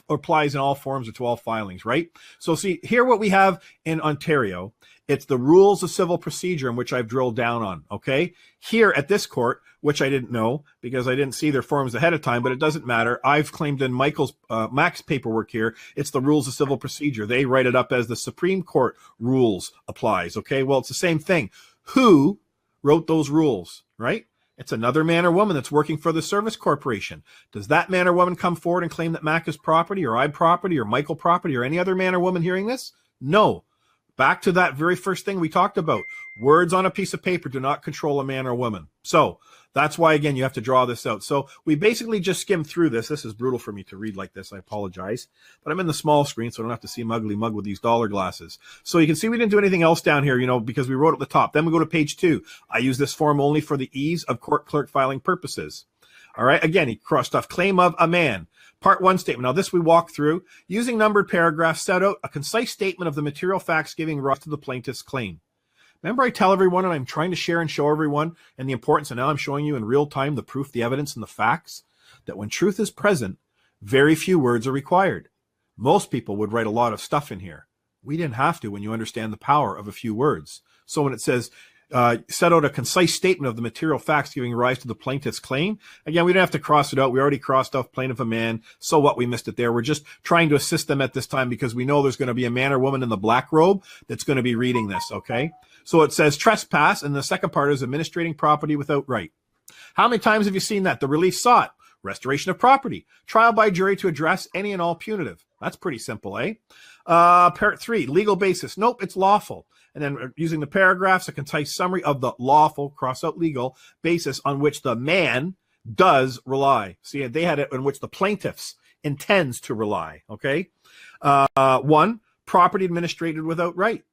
Applies in all forms or to all filings, right? So see, here what we have in Ontario, it's the rules of civil procedure in which I've drilled down on, okay? Here at this court, which I didn't know because I didn't see their forms ahead of time, but it doesn't matter. I've claimed in Mac's paperwork here, it's the rules of civil procedure. They write it up as the Supreme Court rules applies, okay? Well, it's the same thing. Who wrote those rules, right? It's another man or woman that's working for the service corporation. Does that man or woman come forward and claim that Mac is property or I'm property or Michael property or any other man or woman hearing this? No. Back to that very first thing we talked about. Words on a piece of paper do not control a man or woman. So that's why, again, you have to draw this out. So we basically just skimmed through this. This is brutal for me to read like this. I apologize. But I'm in the small screen, so I don't have to see ugly mug with these dollar glasses. So you can see we didn't do anything else down here, because we wrote at the top. Then we go to page 2. I use this form only for the ease of court clerk filing purposes. All right. Again, he crossed off claim of a man. Part 1 statement. Now, this we walk through. Using numbered paragraphs, set out a concise statement of the material facts giving rise to the plaintiff's claim. Remember, I tell everyone, and I'm trying to share and show everyone and the importance, and now I'm showing you in real time the proof, the evidence, and the facts, that when truth is present, very few words are required. Most people would write a lot of stuff in here. We didn't have to when you understand the power of a few words. So when it says, set out a concise statement of the material facts giving rise to the plaintiff's claim. Again, we don't have to cross it out. We already crossed off plaintiff a man. So what? We missed it there. We're just trying to assist them at this time because we know there's going to be a man or woman in the black robe that's going to be reading this, okay? So it says trespass, and the second part is administrating property without right. How many times have you seen that? The relief sought, restoration of property, trial by jury to address any and all punitive. That's pretty simple, eh? Part 3, legal basis. Nope, it's lawful. And then using the paragraphs, a concise summary of the lawful, cross out legal, basis on which the man does rely. See, they had it in which the plaintiffs intends to rely, okay? 1, property administrated without right.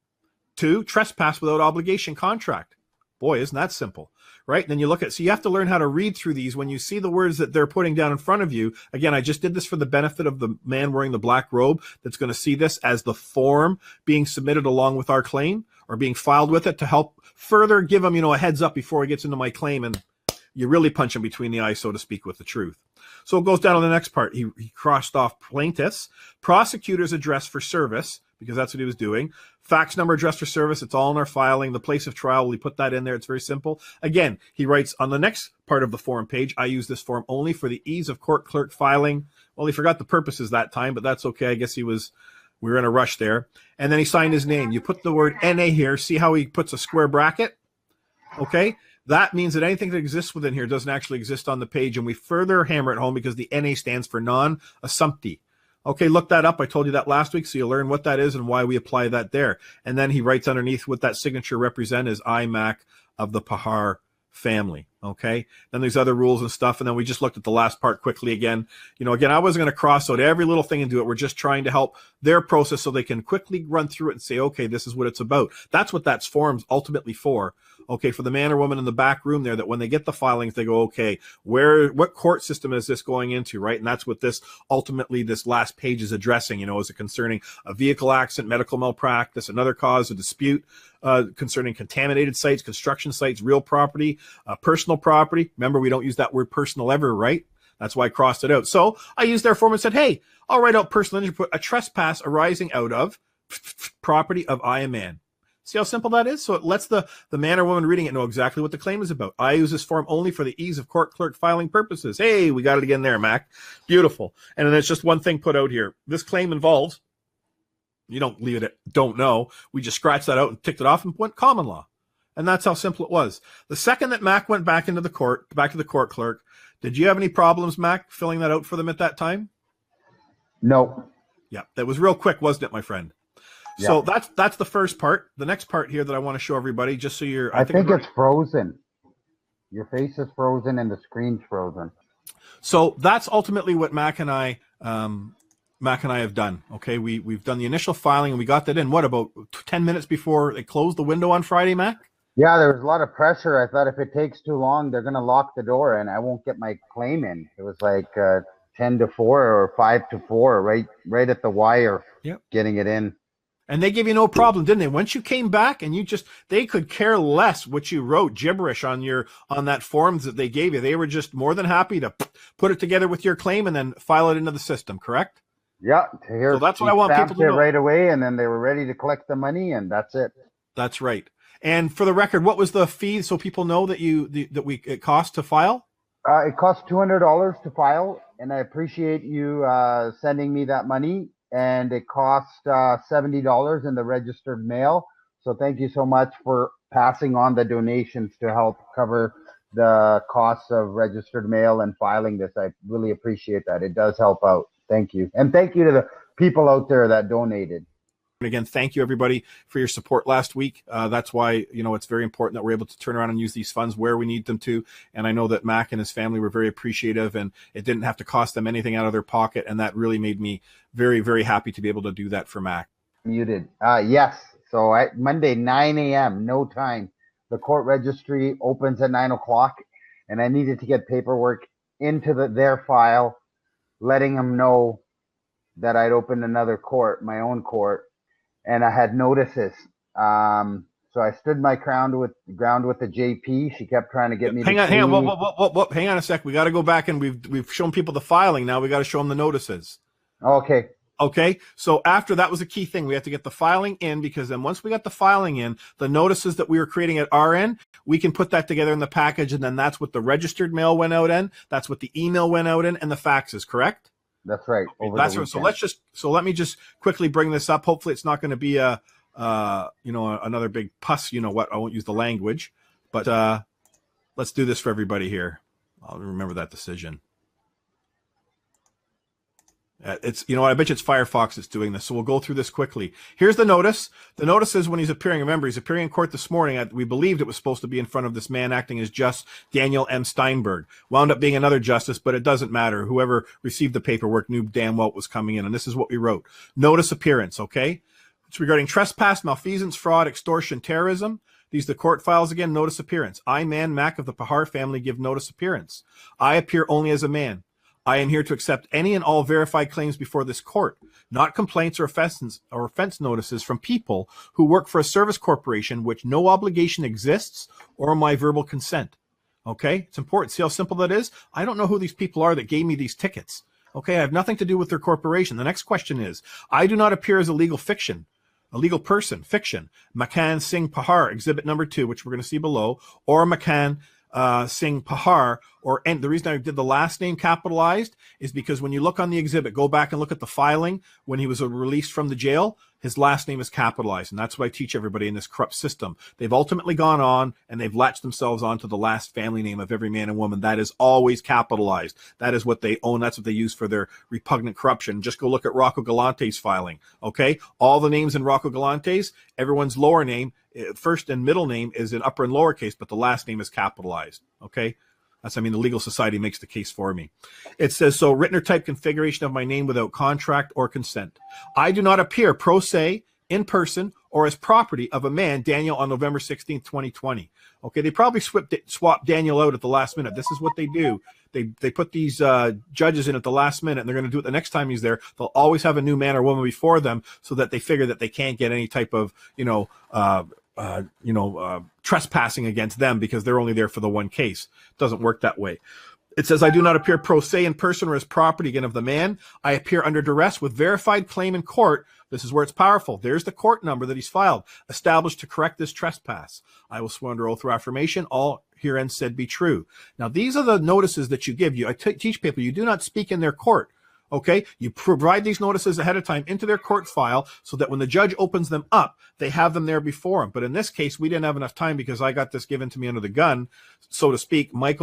2, trespass without obligation contract. Boy, isn't that simple, right? And then you look at, so you have to learn how to read through these when you see the words that they're putting down in front of you. Again, I just did this for the benefit of the man wearing the black robe that's going to see this as the form being submitted along with our claim or being filed with it to help further give him, a heads up before he gets into my claim and you really punch him between the eyes, so to speak, with the truth. So it goes down to the next part. He crossed off plaintiffs, prosecutor's address for service, because that's what he was doing. Fax number, address for service, it's all in our filing. The place of trial, we put that in there. It's very simple. Again, he writes on the next part of the form page, I use this form only for the ease of court clerk filing. Well, he forgot the purposes that time, but that's okay. I guess we were in a rush there. And then he signed his name. You put the word NA here. See how he puts a square bracket? Okay. That means that anything that exists within here doesn't actually exist on the page. And we further hammer it home because the NA stands for non-assumpti. Okay, look that up. I told you that last week, so you'll learn what that is and why we apply that there. And then he writes underneath what that signature represents is IMAC of the Pahar family. Okay, then there's other rules and stuff. And then we just looked at the last part quickly again. Again, I wasn't going to cross out every little thing and do it. We're just trying to help their process so they can quickly run through it and say, okay, this is what it's about. That's what that form's ultimately for. Okay, for the man or woman in the back room there, that when they get the filings, they go, okay, what court system is this going into, right? And that's what this last page is addressing, is it concerning a vehicle accident, medical malpractice, another cause of dispute concerning contaminated sites, construction sites, real property, personal property. Remember, we don't use that word personal ever, right? That's why I crossed it out. So I used their form and said, hey, I'll write out personal injury, put a trespass arising out of property of I, a man. See how simple that is? So it lets the man or woman reading it know exactly what the claim is about. I use this form only for the ease of court clerk filing purposes. Hey, we got it again there, Mac. Beautiful. And then it's just one thing put out here. This claim involves, you don't leave it at don't know. We just scratched that out and ticked it off and went common law. And that's how simple it was. The second that Mac went back to the court clerk, did you have any problems, Mac, filling that out for them at that time? No. Yeah, that was real quick, wasn't it, my friend? Yeah. So that's the first part. The next part here that I want to show everybody, just so you're... I think it's frozen. Your face is frozen and the screen's frozen. So that's ultimately what Mac and I Mac and I have done. Okay, we've done the initial filing and we got that in. What, about 10 minutes before they closed the window on Friday, Mac? Yeah, there was a lot of pressure. I thought if it takes too long, they're gonna lock the door and I won't get my claim in. It was like 10 to 4 or 5 to 4, right at the wire. Yep. Getting it in. And they gave you no problem, didn't they? Once you came back and they could care less what you wrote gibberish on that forms that they gave you. They were just more than happy to put it together with your claim and then file it into the system, correct? Yeah. So that's what I want people to know. Right away, and then they were ready to collect the money, and that's it. That's right. And for the record, what was the fee so people know that it cost to file? It cost $200 to file, and I appreciate you sending me that money. And it cost $70 in the registered mail. So thank you so much for passing on the donations to help cover the costs of registered mail and filing this. I really appreciate that. It does help out. Thank you. And thank you to the people out there that donated. And again, thank you everybody for your support last week. That's why, it's very important that we're able to turn around and use these funds where we need them to. And I know that Mac and his family were very appreciative, and it didn't have to cost them anything out of their pocket. And that really made me very, very happy to be able to do that for Mac. Muted. Yes. So Monday, 9 a.m., no time. The court registry opens at 9 o'clock, and I needed to get paperwork into their file, letting them know that I'd opened another court, my own court. And I had notices. So I stood my ground with the JP. She kept trying to get me. Hang on a sec. We got to go back, and we've shown people the filing. Now we got to show them the notices. Okay. So after that was a key thing. We had to get the filing in, because then once we got the filing in, the notices that we were creating at our end, we can put that together in the package, and then that's what the registered mail went out in. That's what the email went out in, and the faxes. Correct? That's right. That's right. So let me just quickly bring this up. Hopefully it's not going to be another big puss. You know what? I won't use the language, but let's do this for everybody here. I'll remember that decision. It's, I bet you it's Firefox that's doing this. So we'll go through this quickly. Here's the notice. The notice is when he's appearing. Remember, he's appearing in court this morning. We believed it was supposed to be in front of this man acting as Just Daniel M. Steinberg. Wound up being another justice, but it doesn't matter. Whoever received the paperwork knew damn well it was coming in. And this is what we wrote. Notice appearance, okay? It's regarding trespass, malfeasance, fraud, extortion, terrorism. These are the court files again. Notice appearance. I, man, Mac of the Pahar family, give notice appearance. I appear only as a man. I am here to accept any and all verified claims before this court, not complaints or offense notices from people who work for a service corporation which no obligation exists or my verbal consent. Okay? It's important. See how simple that is? I don't know who these people are that gave me these tickets. Okay? I have nothing to do with their corporation. The next question is, I do not appear as a legal person, fiction. Makan Singh Pahar, exhibit number 2, which we're going to see below, or Makan Singh Pahar, and the reason I did the last name capitalized is because when you look on the exhibit, go back and look at the filing when he was released from the jail, his last name is capitalized. And that's what I teach everybody in this corrupt system. They've ultimately gone on and they've latched themselves onto the last family name of every man and woman. That is always capitalized. That is what they own. That's what they use for their repugnant corruption. Just go look at Rocco Galante's filing. Okay. All the names in Rocco Galante's, everyone's lower name, first and middle name is in upper and lowercase, but the last name is capitalized. Okay. The Legal Society makes the case for me. It says, so written or typed configuration of my name without contract or consent. I do not appear pro se, in person, or as property of a man, Daniel, on November 16th, 2020. Okay, they probably swapped Daniel out at the last minute. This is what they do. They put these judges in at the last minute, and they're going to do it the next time he's there. They'll always have a new man or woman before them so that they figure that they can't get any type of, trespassing against them because they're only there for the one case. It doesn't work that way. It says, I do not appear pro se, in person, or as property again of the man. I appear under duress with verified claim in court. This is where it's powerful. There's the court number that he's filed, established to correct this trespass. I will swear under oath or affirmation, all herein said be true. Now, these are the notices that you give. I teach people, you do not speak in their court. Okay, you provide these notices ahead of time into their court file so that when the judge opens them up, they have them there before him. But in this case, we didn't have enough time because I got this given to me under the gun, so to speak. Mac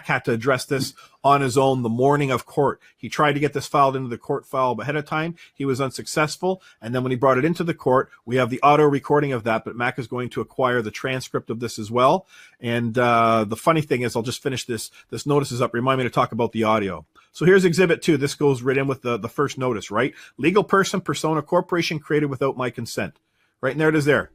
had to address this on his own the morning of court. He tried to get this filed into the court file ahead of time. He was unsuccessful. And then when he brought it into the court, we have the auto recording of that, but Mac is going to acquire the transcript of this as well. And the funny thing is, I'll just finish this notices up. Remind me to talk about the audio. So here's Exhibit 2. This goes right in with the first notice, right? Legal person, persona, corporation created without my consent. Right, and there it is there.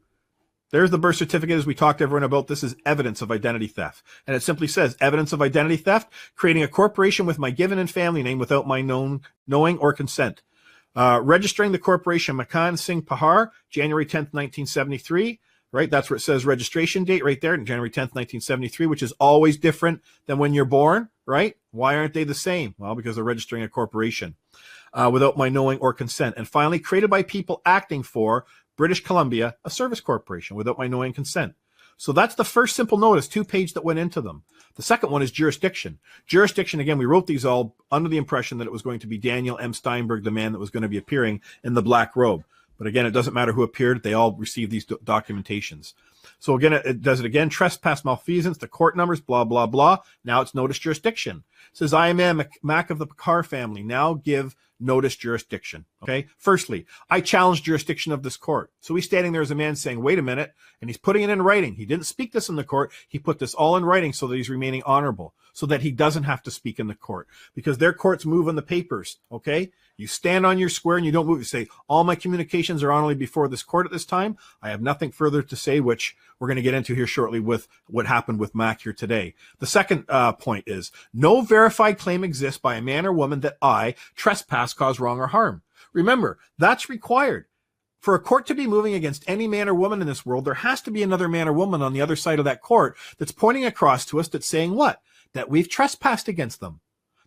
There's the birth certificate as we talked to everyone about. This is evidence of identity theft. And it simply says, evidence of identity theft, creating a corporation with my given and family name without my knowing or consent. Registering the corporation, Makan Singh Pahar, January 10th, 1973. Right, that's where it says registration date right there, January 10th, 1973, which is always different than when you're born, right? Why aren't they the same? Well, because they're registering a corporation without my knowing or consent. And finally, created by people acting for British Columbia, a service corporation, without my knowing consent. So that's the first simple notice, 2-page that went into them. The second one is jurisdiction. Jurisdiction, again, we wrote these all under the impression that it was going to be Daniel M. Steinberg, the man that was going to be appearing in the black robe. But again, it doesn't matter who appeared. They all received these documentations. So again, it does it again. Trespass, malfeasance, the court numbers, blah, blah, blah. Now it's notice jurisdiction. It says, I am Mac of the Picard family. Now give notice jurisdiction. Okay. Firstly, I challenge jurisdiction of this court. So he's standing there as a man saying, wait a minute. And he's putting it in writing. He didn't speak this in the court. He put this all in writing so that he's remaining honorable, so that he doesn't have to speak in the court, because their courts move on the papers. Okay. You stand on your square and you don't move. You say, all my communications are honorably before this court at this time. I have nothing further to say, which we're going to get into here shortly with what happened with Mac here today. The second point is, no verified claim exists by a man or woman that I, trespass, cause wrong or harm. Remember, that's required. For a court to be moving against any man or woman in this world, there has to be another man or woman on the other side of that court that's pointing across to us, that's saying what? That we've trespassed against them,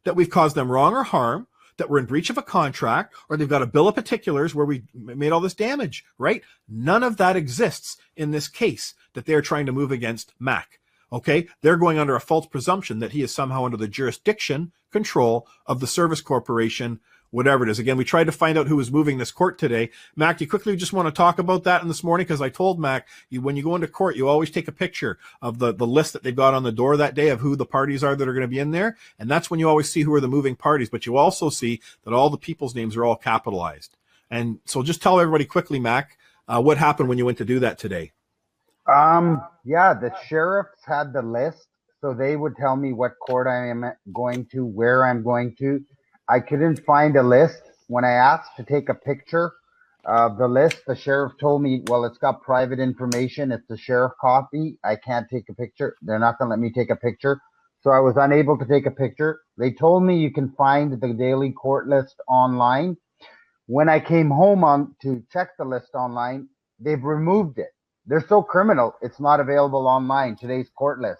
that we've caused them wrong or harm, that we're in breach of a contract, or they've got a bill of particulars where we made all this damage, right? None of that exists in this case that they're trying to move against Mac. Okay? They're going under a false presumption that he is somehow under the jurisdiction, control of the service corporation, whatever it is. Again, we tried to find out who was moving this court today. Mac, do you quickly just want to talk about that in this morning? Because I told Mac, when you go into court, you always take a picture of the list that they've got on the door that day of who the parties are that are going to be in there. And that's when you always see who are the moving parties. But you also see that all the people's names are all capitalized. And so just tell everybody quickly, Mac, what happened when you went to do that today? Yeah, the sheriffs had the list, so they would tell me what court I am going to, where I'm going to. I couldn't find a list. When I asked to take a picture of the list, the sheriff told me, well, it's got private information. It's the sheriff copy. I can't take a picture. They're not going to let me take a picture. So I was unable to take a picture. They told me you can find the daily court list online. When I came home to check the list online, they've removed it. They're so criminal, it's not available online, today's court list.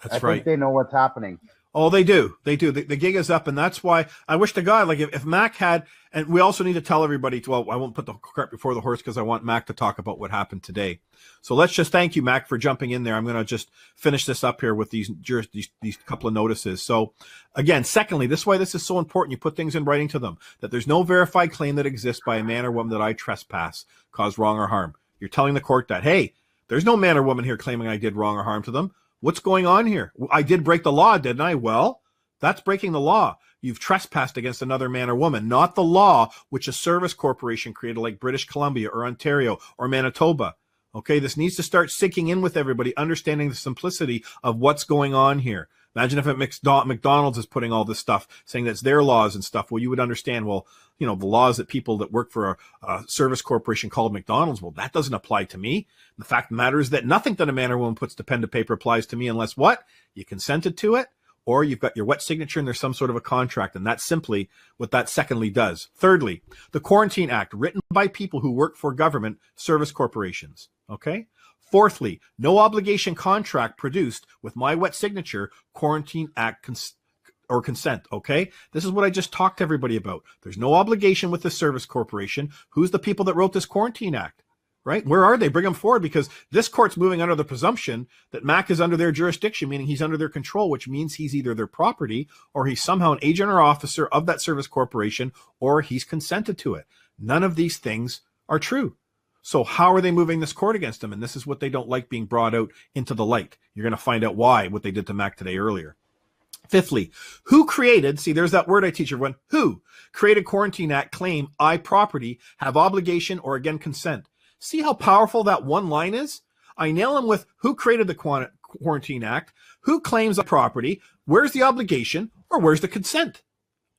That's right. I think they know what's happening. Oh, they do. They do. The gig is up, and that's why I wish to God, like if Mac had, and we also need to tell everybody, well, I won't put the cart before the horse because I want Mac to talk about what happened today. So let's just thank you, Mac, for jumping in there. I'm going to just finish this up here with these couple of notices. So again, secondly, this is why this is so important. You put things in writing to them, that there's no verified claim that exists by a man or woman that I trespass, cause wrong or harm. You're telling the court that, hey, there's no man or woman here claiming I did wrong or harm to them. What's going on here? I did break the law, didn't I? Well, that's breaking the law. You've trespassed against another man or woman, not the law which a service corporation created like British Columbia or Ontario or Manitoba. Okay, this needs to start sinking in with everybody, understanding the simplicity of what's going on here. Imagine if McDonald's is putting all this stuff, saying that's their laws and stuff. Well, you would understand, well, you know, the laws that people that work for a service corporation called McDonald's, well, that doesn't apply to me. The fact of the matter is that nothing that a man or woman puts to pen to paper applies to me unless what? You consented to it, or you've got your wet signature and there's some sort of a contract. And that's simply what that secondly does. Thirdly, the Quarantine Act, written by people who work for government service corporations. Okay? Fourthly, no obligation contract produced with my wet signature, Quarantine Act or consent, okay? This is what I just talked to everybody about. There's no obligation with the service corporation. Who's the people that wrote this Quarantine Act, right? Where are they? Bring them forward, because this court's moving under the presumption that Mac is under their jurisdiction, meaning he's under their control, which means he's either their property or he's somehow an agent or officer of that service corporation, or he's consented to it. None of these things are true. So how are they moving this court against him? And this is what they don't like being brought out into the light. You're going to find out why, what they did to Mac today earlier. Fifthly, who created, see, there's that word I teach everyone, who created Quarantine Act claim I property have obligation or again consent. See how powerful that one line is? I nail him with who created the Quarantine Act, who claims a property, where's the obligation, or where's the consent?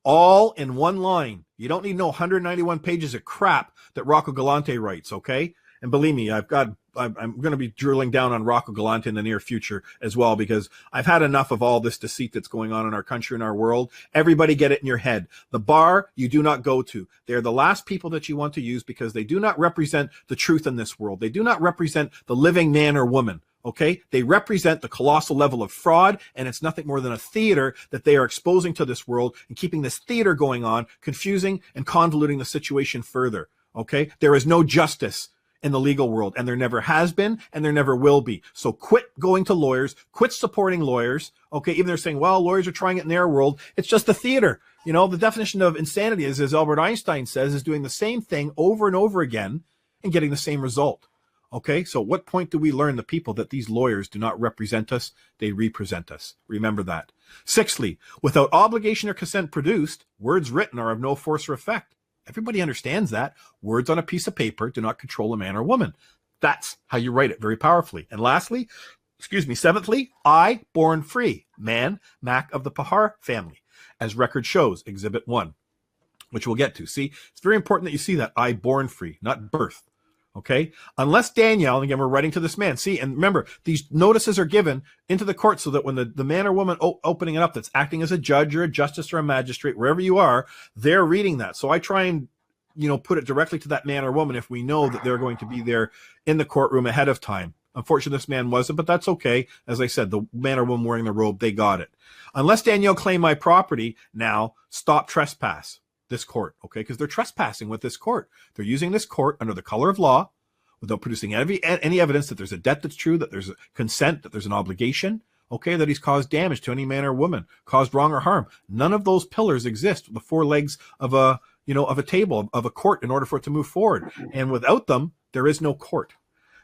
all in one line. You don't need no 191 pages of crap that Rocco Galante writes, okay? And believe me, I'm going to be drilling down on Rocco Galante in the near future as well, because I've had enough of all this deceit that's going on in our country and our world. Everybody get it in your head. The bar you do not go to. They're the last people that you want to use because they do not represent the truth in this world. They do not represent the living man or woman. Okay, they represent the colossal level of fraud, and it's nothing more than a theater that they are exposing to this world and keeping this theater going on, confusing and convoluting the situation further. Okay, there is no justice in the legal world, and there never has been, and there never will be. So quit going to lawyers, quit supporting lawyers. Okay, even they're saying, well, lawyers are trying it in their world. It's just a theater. You know, the definition of insanity is, as Albert Einstein says, is doing the same thing over and over again and getting the same result. Okay, so at what point do we learn the people that these lawyers do not represent us, they represent us? Remember that. Sixthly, without obligation or consent produced, words written are of no force or effect. Everybody understands that. Words on a piece of paper do not control a man or woman. That's how you write it very powerfully. And lastly, seventhly, I born free, man, Mac of the Pahar family, as record shows, Exhibit 1, which we'll get to. See, it's very important that you see that I born free, not birth. Okay, unless Danielle, and again, we're writing to this man. See, and remember, these notices are given into the court so that when the man or woman opening it up that's acting as a judge or a justice or a magistrate, wherever you are, they're reading that. So I try and, put it directly to that man or woman if we know that they're going to be there in the courtroom ahead of time. Unfortunately, this man wasn't, but that's okay. As I said, the man or woman wearing the robe, they got it. Unless Danielle claimed my property, now stop trespass. This court, okay, because they're trespassing with this court. They're using this court under the color of law without producing any evidence that there's a debt that's true, that there's a consent, that there's an obligation, okay, that he's caused damage to any man or woman, caused wrong or harm. None of those pillars exist, the four legs of a table, of a court in order for it to move forward. And without them, there is no court.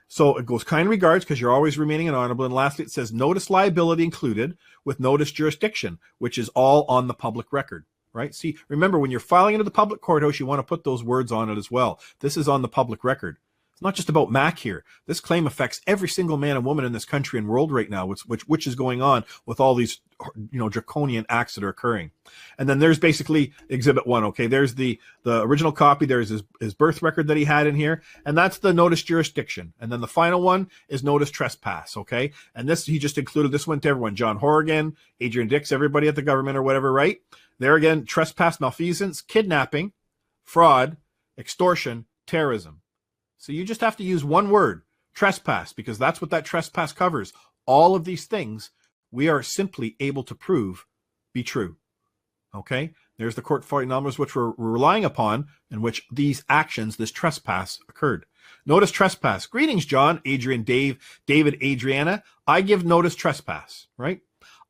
So it goes kind regards because you're always remaining honorable. And lastly, it says notice liability included with notice jurisdiction, which is all on the public record. Right? See, remember, when you're filing into the public courthouse, you want to put those words on it as well. This is on the public record. It's not just about Mac here. This claim affects every single man and woman in this country and world right now, which is going on with all these, draconian acts that are occurring. And then there's basically Exhibit 1. Okay, there's the original copy. There's his birth record that he had in here, and that's the notice jurisdiction. And then the final one is notice trespass. Okay, and this he just included this one to everyone: John Horrigan, Adrian Dix, everybody at the government or whatever. Right there again: trespass, malfeasance, kidnapping, fraud, extortion, terrorism. So you just have to use one word, trespass, because that's what that trespass covers. All of these things we are simply able to prove be true. Okay? There's the court filing numbers which we're relying upon in which these actions, this trespass occurred. Notice trespass. Greetings, John, Adrian, Dave, David, Adriana. I give notice trespass, right?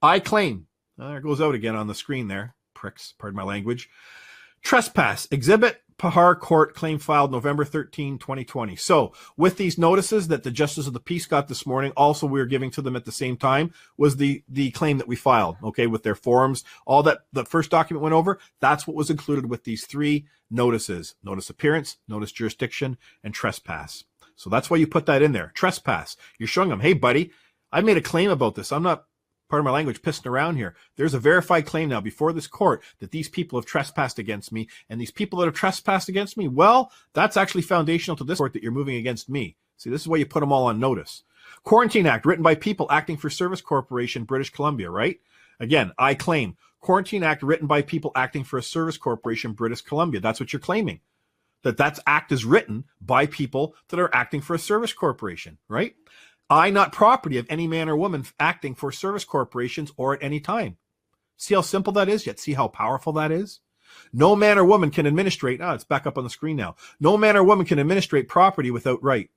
I claim. There it goes out again on the screen there. Pricks, pardon my language. Trespass. Exhibit Pahar Court claim filed November 13, 2020. So with these notices that the Justice of the Peace got this morning, also we were giving to them at the same time, was the claim that we filed, okay, with their forms. All that the first document went over, that's what was included with these three notices: notice appearance, notice jurisdiction, and trespass. So that's why you put that in there. Trespass. You're showing them, hey, buddy, I made a claim about this. I'm not, pardon my language, pissing around here. There's a verified claim now before this court that these people have trespassed against me, and these people that have trespassed against me, well, that's actually foundational to this court that you're moving against me. See, this is why you put them all on notice. Quarantine Act, written by people acting for Service Corporation, British Columbia, right? Again, I claim. Quarantine Act, written by people acting for a Service Corporation, British Columbia. That's what you're claiming. That act is written by people that are acting for a service corporation, right? I, not property of any man or woman acting for service corporations or at any time. See how simple that is, yet see how powerful that is? No man or woman can administrate, it's back up on the screen now. No man or woman can administrate property without right.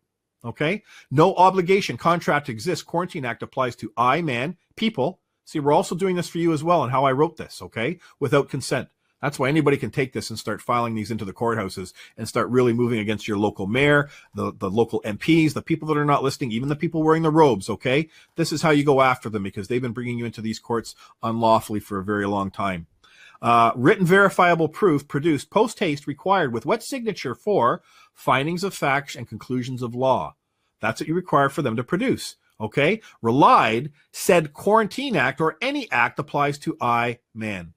Okay? No obligation, contract exists. Quarantine Act applies to I, man, people. See, we're also doing this for you as well and how I wrote this, okay? Without consent. That's why anybody can take this and start filing these into the courthouses and start really moving against your local mayor, the local MPs, the people that are not listening, even the people wearing the robes, okay? This is how you go after them because they've been bringing you into these courts unlawfully for a very long time. Written verifiable proof produced post haste required with wet signature for findings of facts and conclusions of law. That's what you require for them to produce, okay? Relied, said Quarantine Act or any act applies to I, man.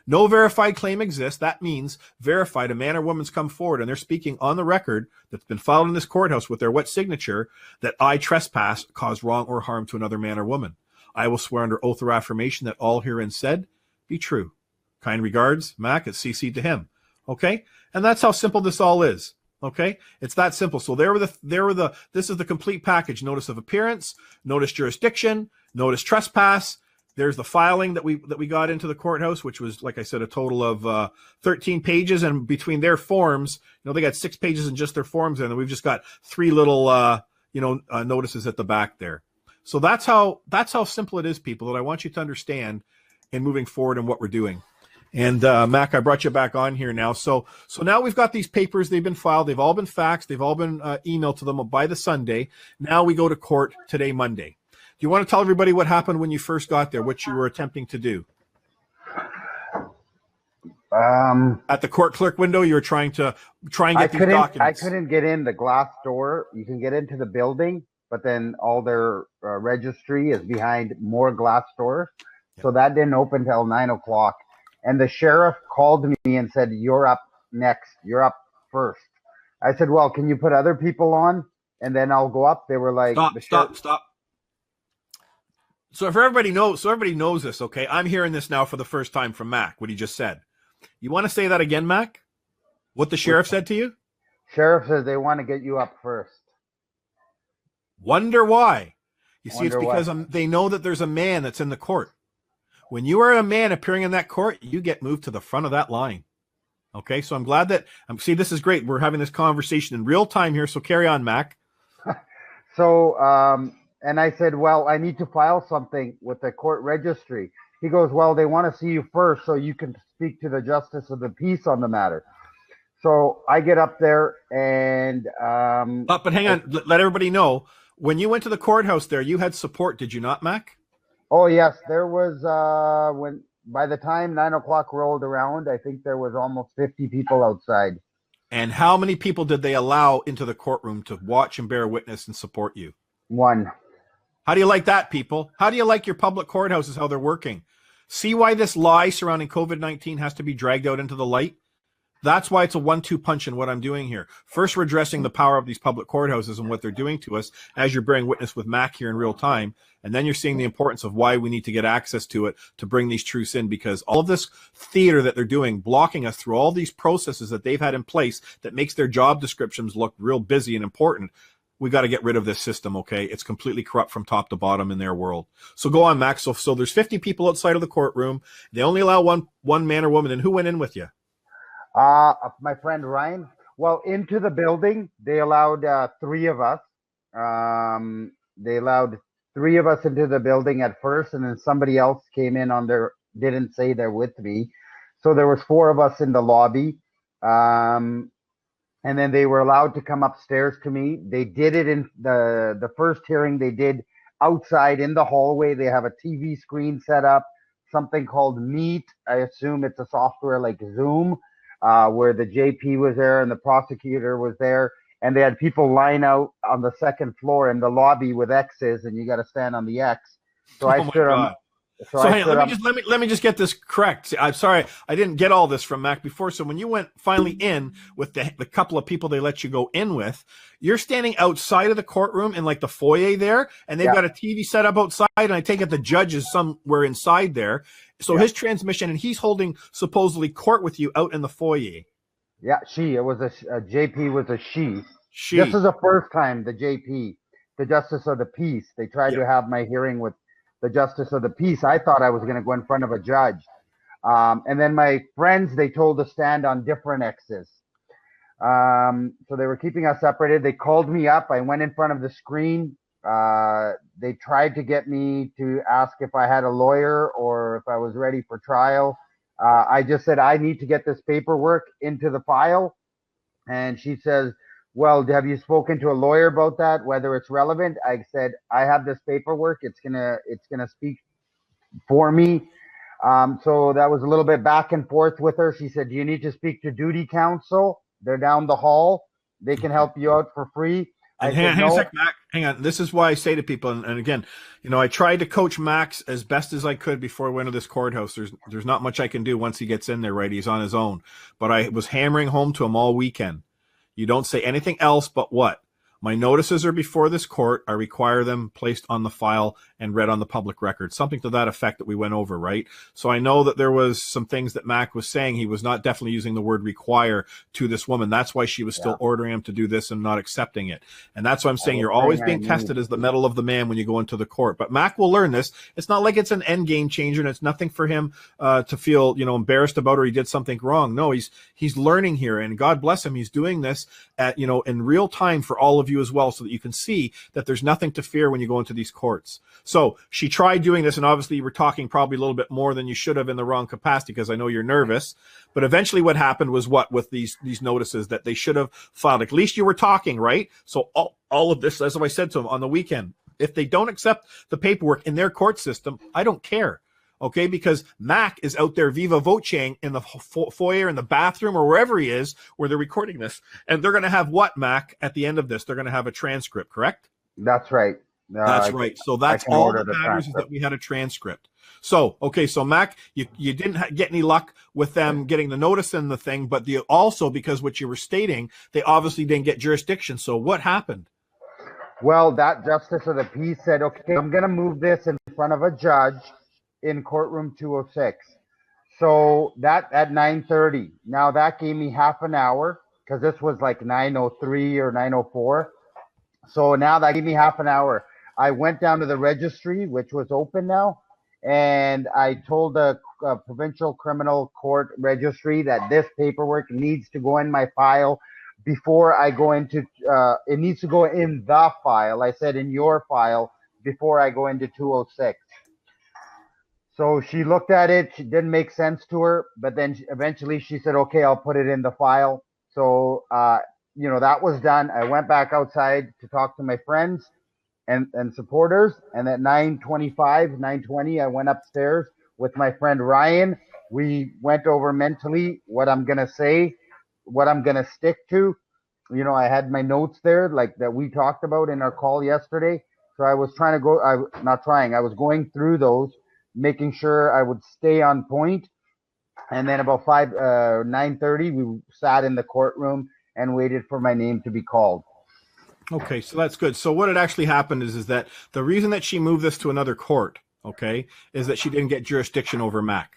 No verified claim exists. That means verified, a man or woman's come forward and they're speaking on the record that's been filed in this courthouse with their wet signature that I trespass, caused wrong or harm to another man or woman. I will swear under oath or affirmation that all herein said be true. Kind regards, Mac. It's CC'd to him. Okay? And that's how simple this all is. Okay? It's that simple. So this is the complete package. Notice of appearance, notice jurisdiction, notice trespass. There's the filing that we got into the courthouse, which was, like I said, a total of 13 pages. And between their forms, they got 6 pages in just their forms, and we've just got 3 little notices at the back there. So that's how simple it is, people, that I want you to understand in moving forward and what we're doing. And Mac, I brought you back on here now. So now we've got these papers. They've been filed. They've all been faxed. They've all been emailed to them by the Sunday. Now we go to court today, Monday. Do you want to tell everybody what happened when you first got there, what you were attempting to do? At the court clerk window, you were trying to get these documents. I couldn't get in the glass door. You can get into the building, but then all their registry is behind more glass doors. Yep. So that didn't open till 9 o'clock. And the sheriff called me and said, "You're up next. You're up first." I said, "Well, can you put other people on and then I'll go up?" They were like, Stop. So everybody knows this, okay? I'm hearing this now for the first time from Mac, what he just said. You want to say that again, Mac? What the sheriff said to you? Sheriff says they want to get you up first. Wonder why? You see, it's because they know that there's a man that's in the court. When you are a man appearing in that court, you get moved to the front of that line. Okay, so I'm glad that see, this is great. We're having this conversation in real time here. So carry on, Mac. And I said, "Well, I need to file something with the court registry." He goes, "Well, they want to see you first so you can speak to the justice of the peace on the matter." So I get up there and but hang on, let everybody know, when you went to the courthouse there, you had support, did you not, Mac? Oh yes, there was by the time 9 o'clock rolled around, I think there was almost 50 people outside. And how many people did they allow into the courtroom to watch and bear witness and support you? 1. How do you like that, people? How do you like your public courthouses, how they're working? See why this lie surrounding COVID-19 has to be dragged out into the light? That's why it's a 1-2 punch in what I'm doing here. First, we're addressing the power of these public courthouses and what they're doing to us as you're bearing witness with Mac here in real time. And then you're seeing the importance of why we need to get access to it to bring these truths in, because all of this theater that they're doing, blocking us through all these processes that they've had in place that makes their job descriptions look real busy and important. We got to get rid of this system, okay? It's completely corrupt from top to bottom in their world. So go on, Max. So there's 50 people outside of the courtroom. They only allow one man or woman. And who went in with you? My friend Ryan. Well, into the building, they allowed 3 of us. They allowed 3 of us into the building at first, and then somebody else came in didn't say they're with me. So there was 4 of us in the lobby. And then they were allowed to come upstairs to me. They did it in the first hearing. They did outside in the hallway. They have a TV screen set up, something called Meet. I assume it's a software like Zoom, where the JP was there and the prosecutor was there. And they had people line out on the second floor in the lobby with X's, and you got to stand on the X. So I stood on. So hang on, let me just get this correct. I'm sorry, I didn't get all this from Mac before. So when you went finally in with the couple of people they let you go in with, you're standing outside of the courtroom in like the foyer there, and they've got a TV set up outside, and I take it the judge is somewhere inside there. So his transmission, and he's holding supposedly court with you out in the foyer. Yeah, it was a JP was a she. She. This is the first time the JP, the Justice of the Peace, they tried to have my hearing with the Justice of the Peace. I thought I was going to go in front of a judge. And then my friends, they told to stand on different X's. So they were keeping us separated. They called me up. I went in front of the screen. They tried to get me to ask if I had a lawyer or if I was ready for trial. I just said, I need to get this paperwork into the file. And she says, "Well, have you spoken to a lawyer about that, whether it's relevant?" I said, "I have this paperwork. It's gonna speak for me." So that was a little bit back and forth with her. She said, "Do you need to speak to duty counsel? They're down the hall. They can help you out for free." And I hang said on, hang on a no. sec, Mac. Hang on. This is why I say to people, and again, I tried to coach Max as best as I could before I went to this courthouse. There's not much I can do once he gets in there, right? He's on his own. But I was hammering home to him all weekend. You don't say anything else but what? My notices are before this court. I require them placed on the file and read on the public record. Something to that effect that we went over, right? So I know that there was some things that Mac was saying. He was not definitely using the word require to this woman. That's why she was still ordering him to do this and not accepting it. And that's why I'm saying you're always being tested as the mettle of the man when you go into the court. But Mac will learn this. It's not like it's an end game changer, and it's nothing for him to feel, embarrassed about or he did something wrong. No, he's learning here, and God bless him. He's doing this at, in real time for all of you as well, so that you can see that there's nothing to fear when you go into these courts. So she tried doing this, and obviously you were talking probably a little bit more than you should have in the wrong capacity, because I know you're nervous. But eventually what happened was what with these notices that they should have filed. At least you were talking, right? So all of this, as I said to them on the weekend, if they don't accept the paperwork in their court system, I don't care. Okay, because Mac is out there viva voceing in the foyer, in the bathroom, or wherever he is, where they're recording this. And they're going to have what, Mac, at the end of this? They're going to have a transcript, correct? That's right. That's right. So that's all that matters, is that we had a transcript. So, okay, so Mac, you didn't get any luck with them getting the notice in the thing, but also because what you were stating, they obviously didn't get jurisdiction. So what happened? Well, that justice of the peace said, okay, I'm going to move this in front of a judge in courtroom 206. So that at 9:30. Now that gave me half an hour, because this was like 9:03 or 9:04. So now that gave me half an hour. I went down to the registry, which was open now, and I told the provincial criminal court registry that this paperwork needs to go in my file before I go into, it needs to go in the file. I said in your file before I go into 206. So she looked at it. It didn't make sense to her, but then eventually she said, okay, I'll put it in the file. So, that was done. I went back outside to talk to my friends and supporters. And at 9:20, I went upstairs with my friend Ryan. We went over mentally what I'm going to say, what I'm going to stick to. I had my notes there, like that we talked about in our call yesterday. So I was I was going through those, making sure I would stay on point. And then about 9:30, we sat in the courtroom and waited for my name to be called. Okay, so that's good. So what had actually happened is that the reason that she moved this to another court, okay, is that she didn't get jurisdiction over Mac.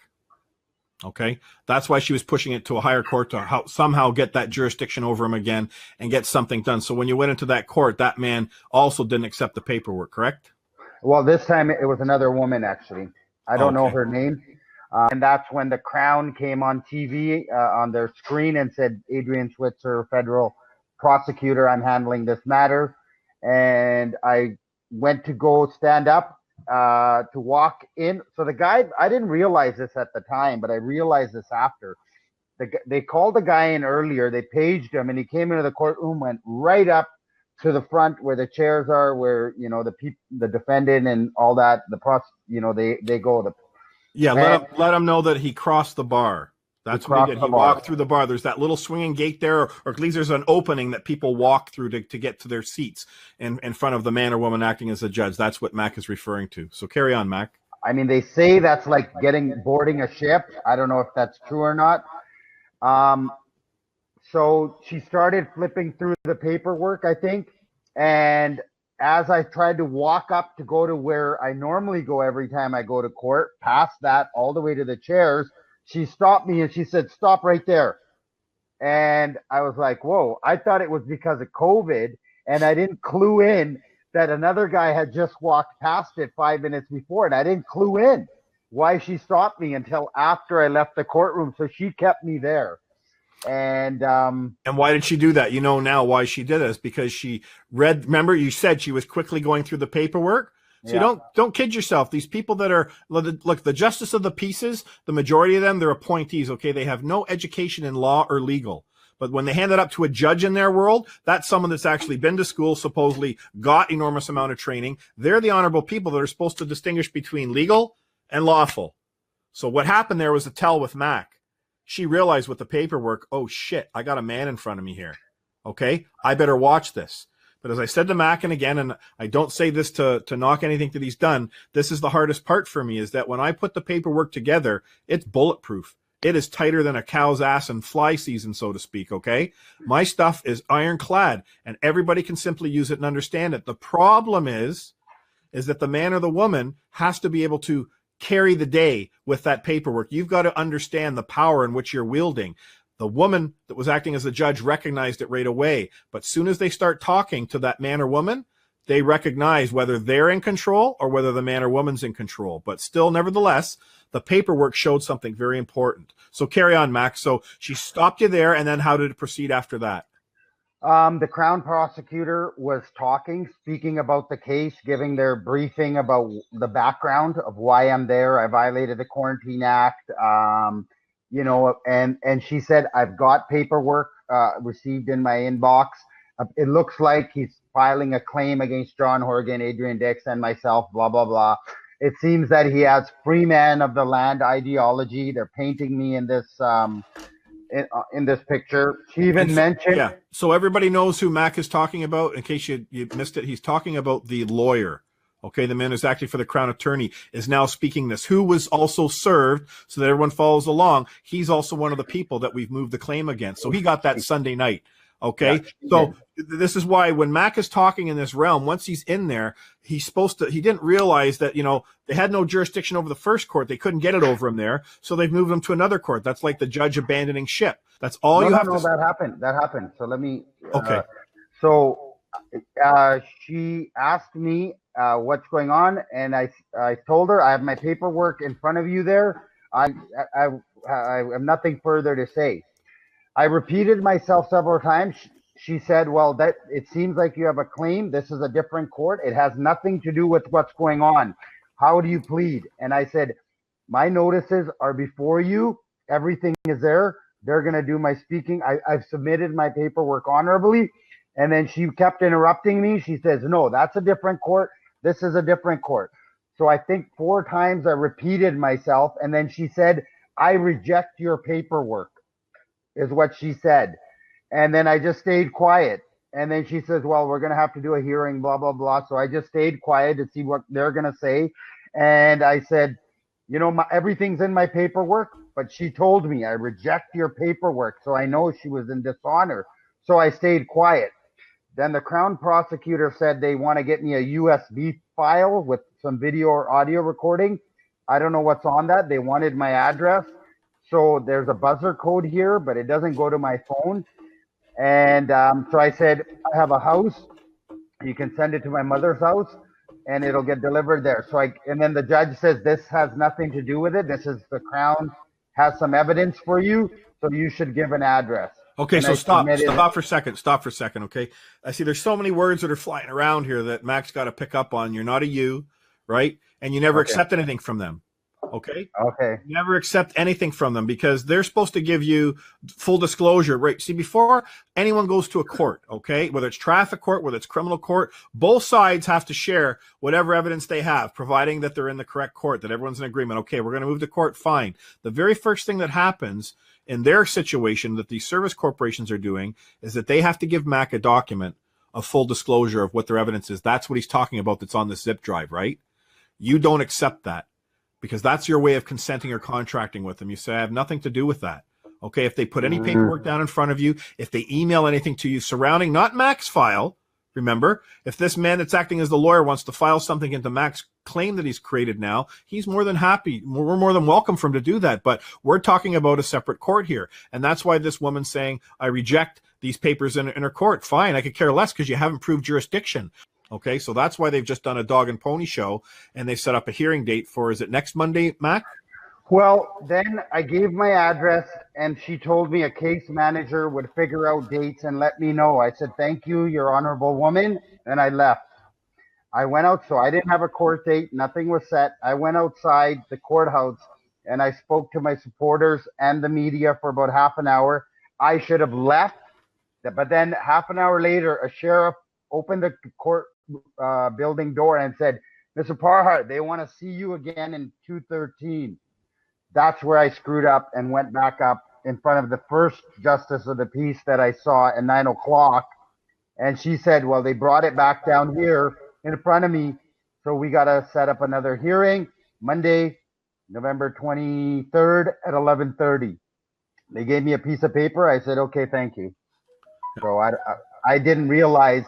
Okay, that's why she was pushing it to a higher court to somehow get that jurisdiction over him again and get something done. So when you went into that court, that man also didn't accept the paperwork, correct? Well, this time it was another woman, actually. I don't know her name. And that's when the Crown came on TV on their screen and said, Adrian Switzer, federal prosecutor, I'm handling this matter. And I went to go stand up to walk in. So the guy, I didn't realize this at the time, but I realized this after. They called the guy in earlier. They paged him, and he came into the courtroom, went right up to the front where the chairs are, where the defendant and all that, they go. Let him know that he crossed the bar. That's what he did. He walked through the bar. There's that little swinging gate there, or at least there's an opening that people walk through to get to their seats in front of the man or woman acting as a judge. That's what Mac is referring to. So carry on, Mac. I mean, they say that's like boarding a ship. I don't know if that's true or not. So she started flipping through the paperwork, I think, and as I tried to walk up to go to where I normally go every time I go to court, past that all the way to the chairs, she stopped me and she said, stop right there. And I was like, whoa, I thought it was because of COVID, and I didn't clue in that another guy had just walked past it 5 minutes before, and I didn't clue in why she stopped me until after I left the courtroom. So she kept me there. And why did she do that? You know now why she did it. Is because she read. Remember, you said she was quickly going through the paperwork. So don't kid yourself. These people that are look, the justice of the pieces, the majority of them, they're appointees. Okay, they have no education in law or legal. But when they hand it up to a judge in their world, that's someone that's actually been to school, supposedly got enormous amount of training. They're the honorable people that are supposed to distinguish between legal and lawful. So what happened there was a tell with Mac. She realized with the paperwork, oh shit, I got a man in front of me here. Okay, I better watch this. But as I said to Mac, and again, and I don't say this to knock anything that he's done, this is the hardest part for me, is that when I put the paperwork together, it's bulletproof. It is tighter than a cow's ass in fly season, so to speak, okay? My stuff is ironclad, and everybody can simply use it and understand it. The problem is that the man or the woman has to be able to carry the day with that paperwork. You've got to understand the power in which you're wielding. The woman that was acting as the judge recognized it right away. But soon as they start talking to that man or woman, they recognize whether they're in control or whether the man or woman's in control. But still, nevertheless, the paperwork showed something very important. So carry on, Max. So she stopped you there, and then how did it proceed after that? The Crown prosecutor was speaking about the case, giving their briefing about the background of why I'm there. I violated the Quarantine Act, and she said, I've got paperwork received in my inbox. It looks like he's filing a claim against John Horgan, Adrian Dix, and myself, blah, blah, blah. It seems that he has free man of the land ideology. They're painting me in this in this picture. She even mentioned... Yeah, so everybody knows who Mac is talking about. In case you missed it, he's talking about the lawyer. Okay, the man who's acting for the Crown Attorney is now speaking this, who was also served, so that everyone follows along. He's also one of the people that we've moved the claim against. So he got that Sunday night. Okay, yeah, so this is why when Mac is talking in this realm, once he's in there, he didn't realize that, they had no jurisdiction over the first court. They couldn't get it over him there. So they've moved him to another court. That's like the judge abandoning ship. That's all you have to... that happened. So let me... Okay. She asked me what's going on, and I told her I have my paperwork in front of you there. I have nothing further to say. I repeated myself several times. She said, well, that it seems like you have a claim. This is a different court. It has nothing to do with what's going on. How do you plead? And I said, my notices are before you. Everything is there. They're going to do my speaking. I've submitted my paperwork honorably. And then she kept interrupting me. She says, no, that's a different court. This is a different court. So I think 4 times I repeated myself. And then she said, I reject your paperwork, is what she said. And then I just stayed quiet. And then she says, well, we're going to have to do a hearing, blah, blah, blah. So I just stayed quiet to see what they're going to say. And I said, everything's in my paperwork. But she told me, I reject your paperwork. So I know she was in dishonor. So I stayed quiet. Then the Crown prosecutor said they want to get me a USB file with some video or audio recording. I don't know what's on that. They wanted my address. So there's a buzzer code here, but it doesn't go to my phone. And so I said, I have a house. You can send it to my mother's house, and it'll get delivered there. And then the judge says, this has nothing to do with it. This is the Crown has some evidence for you, so you should give an address. Okay, and so stop for a second, okay? I see there's so many words that are flying around here that Mac's got to pick up on. You're not a you, right? And you never accept anything from them. Okay. Never accept anything from them because they're supposed to give you full disclosure, right? See, before anyone goes to a court, okay, whether it's traffic court, whether it's criminal court, both sides have to share whatever evidence they have, providing that they're in the correct court, that everyone's in agreement. Okay, we're going to move to court. Fine. The very first thing that happens in their situation that these service corporations are doing is that they have to give Mac a document of full disclosure of what their evidence is. That's what he's talking about. That's on the zip drive, right? You don't accept that. Because that's your way of consenting or contracting with them. You say, I have nothing to do with that. Okay, if they put any paperwork down in front of you, if they email anything to you surrounding, not Mac's file, remember, if this man that's acting as the lawyer wants to file something into Mac's claim that he's created now, he's more than happy. We're more than welcome for him to do that. But we're talking about a separate court here. And that's why this woman's saying, I reject these papers in her court. Fine, I could care less because you haven't proved jurisdiction. Okay, so that's why they've just done a dog and pony show, and they set up a hearing date for, is it next Monday, Mac? Well, then I gave my address, and she told me a case manager would figure out dates and let me know. I said, thank you, your honorable woman, and I left. I went out, so I didn't have a court date. Nothing was set. I went outside the courthouse, and I spoke to my supporters and the media for about half an hour. I should have left, but then half an hour later, a sheriff opened the court building door and said, Mr. Parhart, they want to see you again in 213. That's where I screwed up and went back up in front of the first justice of the peace that I saw at 9 o'clock. And she said, well, they brought it back down here in front of me. So we got to set up another hearing Monday, November 23rd at 11:30. They gave me a piece of paper. I said, okay, thank you. So I didn't realize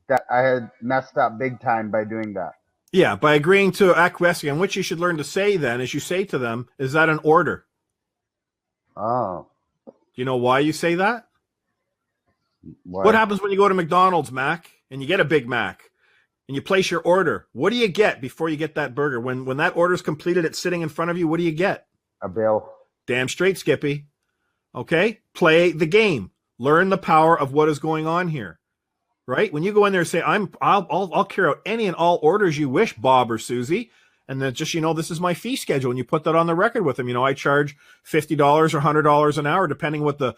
that I had messed up big time by doing that. Yeah, by agreeing to acquiesce. And what you should learn to say then, is you say to them, is that an order? Oh. Do you know why you say that? What? What happens when you go to McDonald's, Mac, and you get a Big Mac, and you place your order? What do you get before you get that burger? When that order is completed, it's sitting in front of you, what do you get? A bill. Damn straight, Skippy. Okay? Play the game. Learn the power of what is going on here. Right? When you go in there and say, I'll carry out any and all orders you wish, Bob or Susie, and then just, this is my fee schedule, and you put that on the record with them. I charge $50 or $100 an hour, depending what the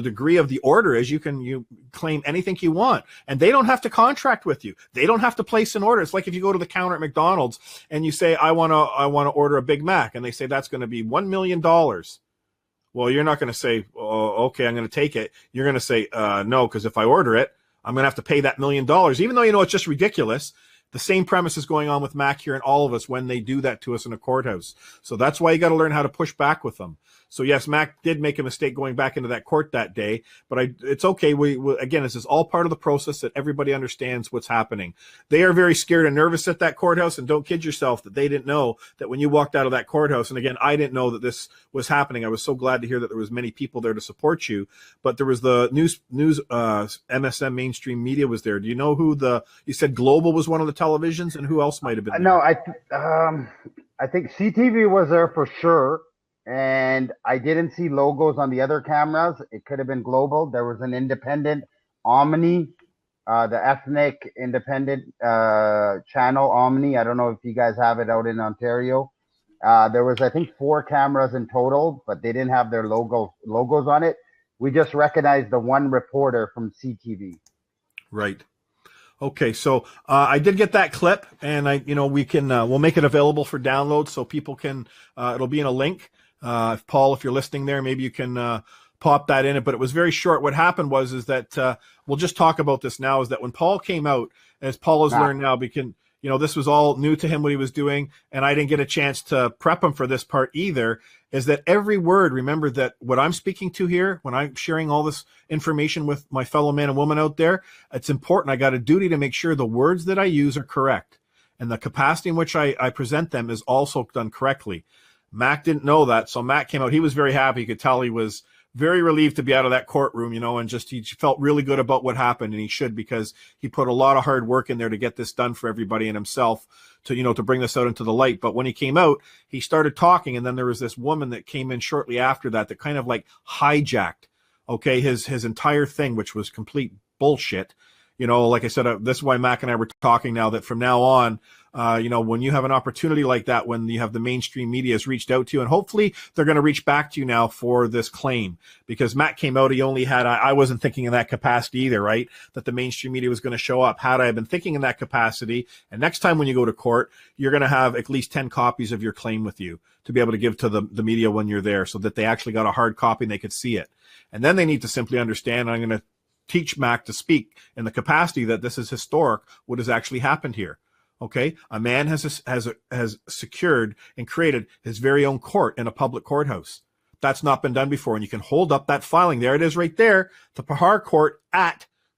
degree of the order is. You claim anything you want, and they don't have to contract with you. They don't have to place an order. It's like if you go to the counter at McDonald's and you say, I want to order a Big Mac, and they say that's going to be $1 million. Well, you're not going to say, oh, okay, I'm going to take it. You're going to say, no, because if I order it, I'm going to have to pay that $1 million, even though it's just ridiculous. The same premise is going on with Mac here and all of us when they do that to us in a courthouse. So that's why you got to learn how to push back with them. So yes, Mac did make a mistake going back into that court that day, but it's okay. Again, this is all part of the process that everybody understands what's happening. They are very scared and nervous at that courthouse, and don't kid yourself that they didn't know that when you walked out of that courthouse, and again, I didn't know that this was happening. I was so glad to hear that there was many people there to support you, but there was the news, MSM mainstream media was there. Do you know who you said Global was one of the televisions, and who else might have been there? No, I think CTV was there for sure. And I didn't see logos on the other cameras. It could have been Global. There was an independent Omni, the ethnic independent channel Omni. I don't know if you guys have it out in Ontario. There was, I think, 4 cameras in total, but they didn't have their logos on it. We just recognized the one reporter from CTV. Right. Okay, so I did get that clip, and we'll make it available for download so people can. It'll be in a link. Paul, if you're listening there, maybe you can pop that in it. But it was very short. What happened is that we'll just talk about this now. Is that when Paul came out, as Paul has learned now, because this was all new to him what he was doing, and I didn't get a chance to prep him for this part either. Is that every word? Remember that what I'm speaking to here, when I'm sharing all this information with my fellow man and woman out there, it's important. I got a duty to make sure the words that I use are correct, and the capacity in which I present them is also done correctly. Mac didn't know that, so Mac came out. He was very happy. You could tell he was very relieved to be out of that courtroom, and just he felt really good about what happened, and he should, because he put a lot of hard work in there to get this done for everybody and himself to bring this out into the light. But when he came out, he started talking, and then there was this woman that came in shortly after that kind of like hijacked, his entire thing, which was complete bullshit. Like I said, this is why Mac and I were talking now, that from now on, when you have an opportunity like that, when you have the mainstream media has reached out to you, and hopefully they're going to reach back to you now for this claim, because Matt came out, he only had, I wasn't thinking in that capacity either, right? That the mainstream media was going to show up. Had I been thinking in that capacity, and next time when you go to court, you're going to have at least 10 copies of your claim with you to be able to give to the media when you're there, so that they actually got a hard copy and they could see it. And then they need to simply understand, I'm going to teach Mac to speak in the capacity that this is historic, what has actually happened here. Okay, a man has secured and created his very own court in a public courthouse. That's not been done before, and you can hold up that filing. There it is, right there, the Pahar Court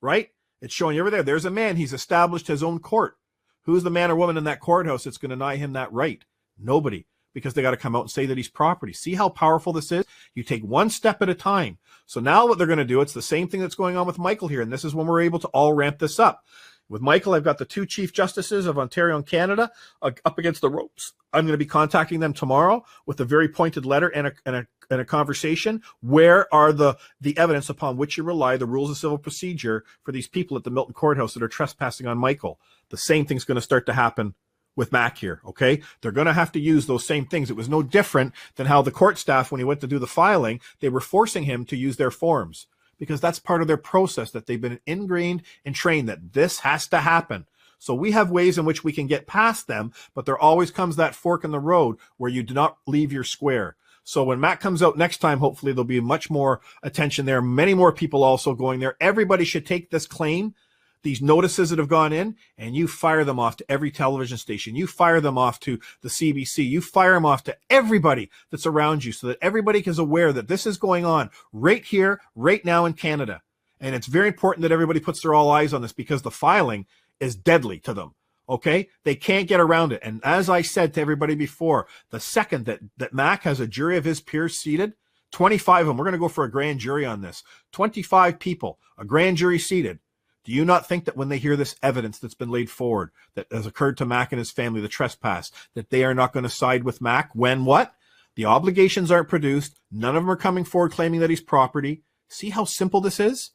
right. It's showing you over there. There's a man. He's established his own court. Who's the man or woman in that courthouse that's going to deny him that right? Nobody, because they got to come out and say that he's property. See how powerful this is? You take one step at a time. So now what they're going to do, it's the same thing that's going on with Michael here, and this is when we're able to all ramp this up. With Michael, I've got the 2 Chief Justices of Ontario and Canada up against the ropes. I'm going to be contacting them tomorrow with a very pointed letter and a conversation. Where are the evidence upon which you rely, the rules of civil procedure for these people at the Milton Courthouse that are trespassing on Michael? The same thing's going to start to happen with Mac here, okay? They're going to have to use those same things. It was no different than how the court staff, when he went to do the filing, they were forcing him to use their forms, because that's part of their process, that they've been ingrained and trained that this has to happen. So we have ways in which we can get past them, but there always comes that fork in the road where you do not leave your square. So when Mac comes out next time, hopefully there'll be much more attention there. Many more people also going there. Everybody should take this claim, these notices that have gone in, and you fire them off to every television station. You fire them off to the CBC. You fire them off to everybody that's around you so that everybody is aware that this is going on right here, right now in Canada. And it's very important that everybody puts their all eyes on this because the filing is deadly to them. Okay? They can't get around it. And as I said to everybody before, the second that Mac has a jury of his peers seated, 25 of them, we're going to go for a grand jury on this. 25 people, a grand jury seated. Do you not think that when they hear this evidence that's been laid forward, that has occurred to Mac and his family, the trespass, that they are not going to side with Mac when what? The obligations aren't produced. None of them are coming forward claiming that he's property. See how simple this is?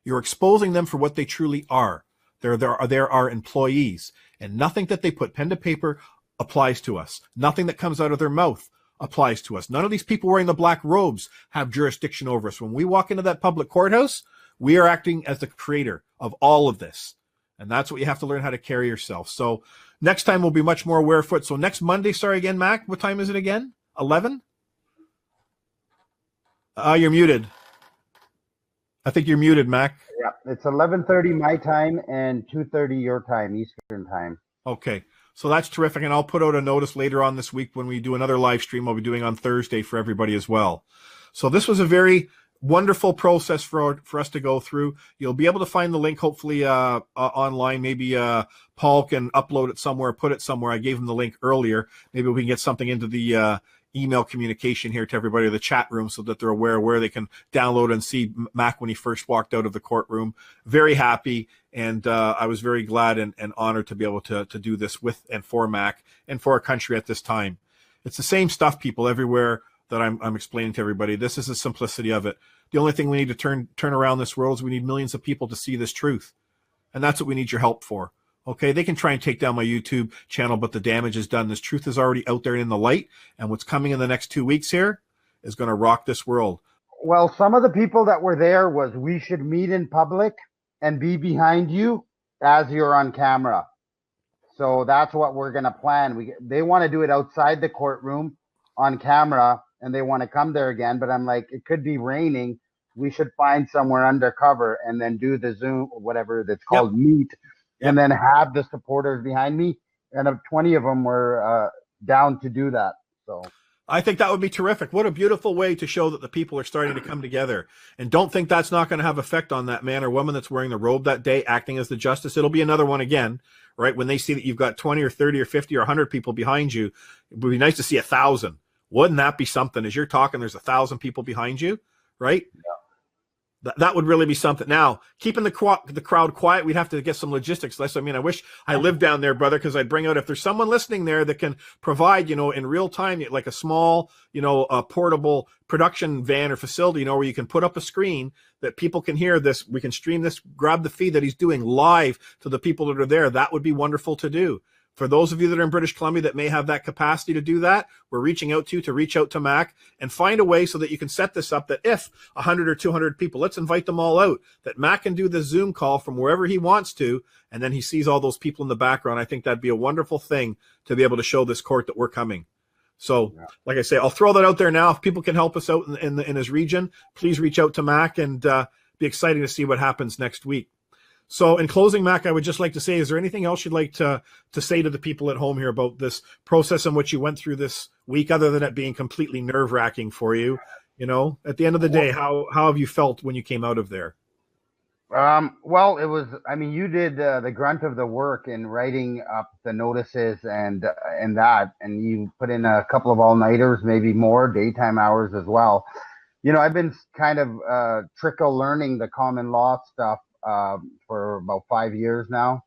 You're exposing them for what they truly are. They're our employees. And nothing that they put pen to paper applies to us. Nothing that comes out of their mouth applies to us. None of these people wearing the black robes have jurisdiction over us. When we walk into that public courthouse, we are acting as the creator of all of this. And that's what you have to learn how to carry yourself. So next time we'll be much more aware foot. So next Monday, sorry again, Mac, what time is it again? 11? You're muted. I think you're muted, Mac. Yeah, it's 11:30 my time and 2:30 your time, Eastern time. Okay, so that's terrific. And I'll put out a notice later on this week when we do another live stream I'll be doing on Thursday for everybody as well. So this was a very wonderful process for us to go through. You'll be able to find the link hopefully online. Maybe Paul can upload it somewhere, put it somewhere. I gave him the link earlier. Maybe we can get something into the email communication here to everybody in the chat room so that they're aware where they can download and see Mac when he first walked out of the courtroom. Very happy, and I was very glad and honored to be able to do this with and for Mac and for our country at this time. It's the same stuff, people, everywhere that I'm explaining to everybody. This is the simplicity of it. The only thing we need to turn around this world is we need millions of people to see this truth. And that's what we need your help for. Okay, they can try and take down my YouTube channel, but the damage is done. This truth is already out there in the light, and what's coming in the next 2 weeks here is going to rock this world. Well, some of the people that were there was we should meet in public and be behind you as you're on camera. So that's what we're going to plan. They want to do it outside the courtroom on camera, and they want to come there again. But I'm like, it could be raining. We should find somewhere undercover and then do the Zoom, or whatever that's called, meet. And then have the supporters behind me, and 20 of them were down to do that. So I think that would be terrific. What a beautiful way to show that the people are starting to come together. And don't think that's not going to have effect on that man or woman that's wearing the robe that day, acting as the justice. It'll be another one again, right? When they see that you've got 20 or 30 or 50 or 100 people behind you, it would be nice to see 1,000. Wouldn't that be something? As you're talking, there's 1,000 people behind you, right? Yeah. That would really be something. Now, keeping the crowd quiet, we'd have to get some logistics. I mean, I wish I lived down there, brother, because I'd bring out, if there's someone listening there that can provide, in real time, like a small, a portable production van or facility, where you can put up a screen that people can hear this. We can stream this, grab the feed that he's doing live to the people that are there. That would be wonderful to do. For those of you that are in British Columbia that may have that capacity to do that, we're reaching out to you to reach out to Mac and find a way so that you can set this up that if 100 or 200 people, let's invite them all out, that Mac can do the Zoom call from wherever he wants to, and then he sees all those people in the background. I think that'd be a wonderful thing to be able to show this court that we're coming. So, like I say, I'll throw that out there now. If people can help us out in his region, please reach out to Mac, and be exciting to see what happens next week. So in closing, Mac, I would just like to say, is there anything else you'd like to say to the people at home here about this process in which you went through this week, other than it being completely nerve-wracking for you? At the end of the day, how have you felt when you came out of there? Well, it was, you did the grunt of the work in writing up the notices and you put in a couple of all-nighters, maybe more daytime hours as well. I've been kind of trickle learning the common law stuff for about 5 years now.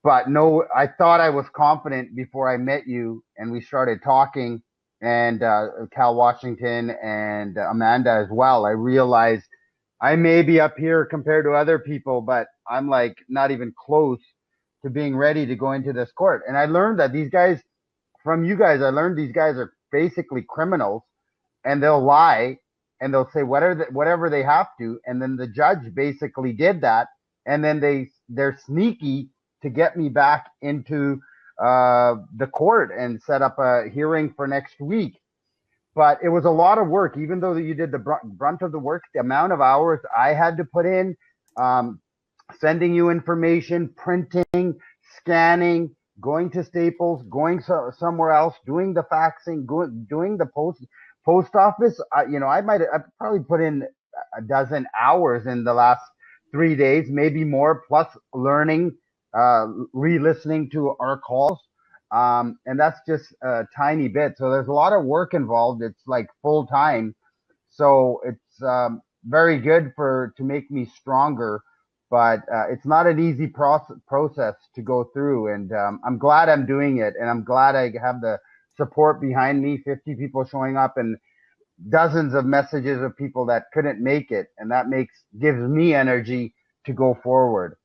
But no, I thought I was confident before I met you and we started talking, and Cal Washington and Amanda as well. I realized I may be up here compared to other people, but I'm like not even close to being ready to go into this court. And I learned that these guys, from you guys, these guys are basically criminals, and they'll lie and they'll say whatever they have to. And then the judge basically did that. And then they're sneaky to get me back into the court and set up a hearing for next week. but it was a lot of work. Even though you did the brunt of the work, the amount of hours I had to put in, sending you information, printing, scanning, going to Staples, going somewhere else, doing the faxing, doing the post office. I probably put in a dozen hours in the last 3 days, maybe more, plus learning, re-listening to our calls. And that's just a tiny bit. So there's a lot of work involved. It's like full time. So it's very good to make me stronger, but it's not an easy process to go through. And I'm glad I'm doing it. And I'm glad I have the support behind me, 50 people showing up and dozens of messages of people that couldn't make it. And that gives me energy to go forward.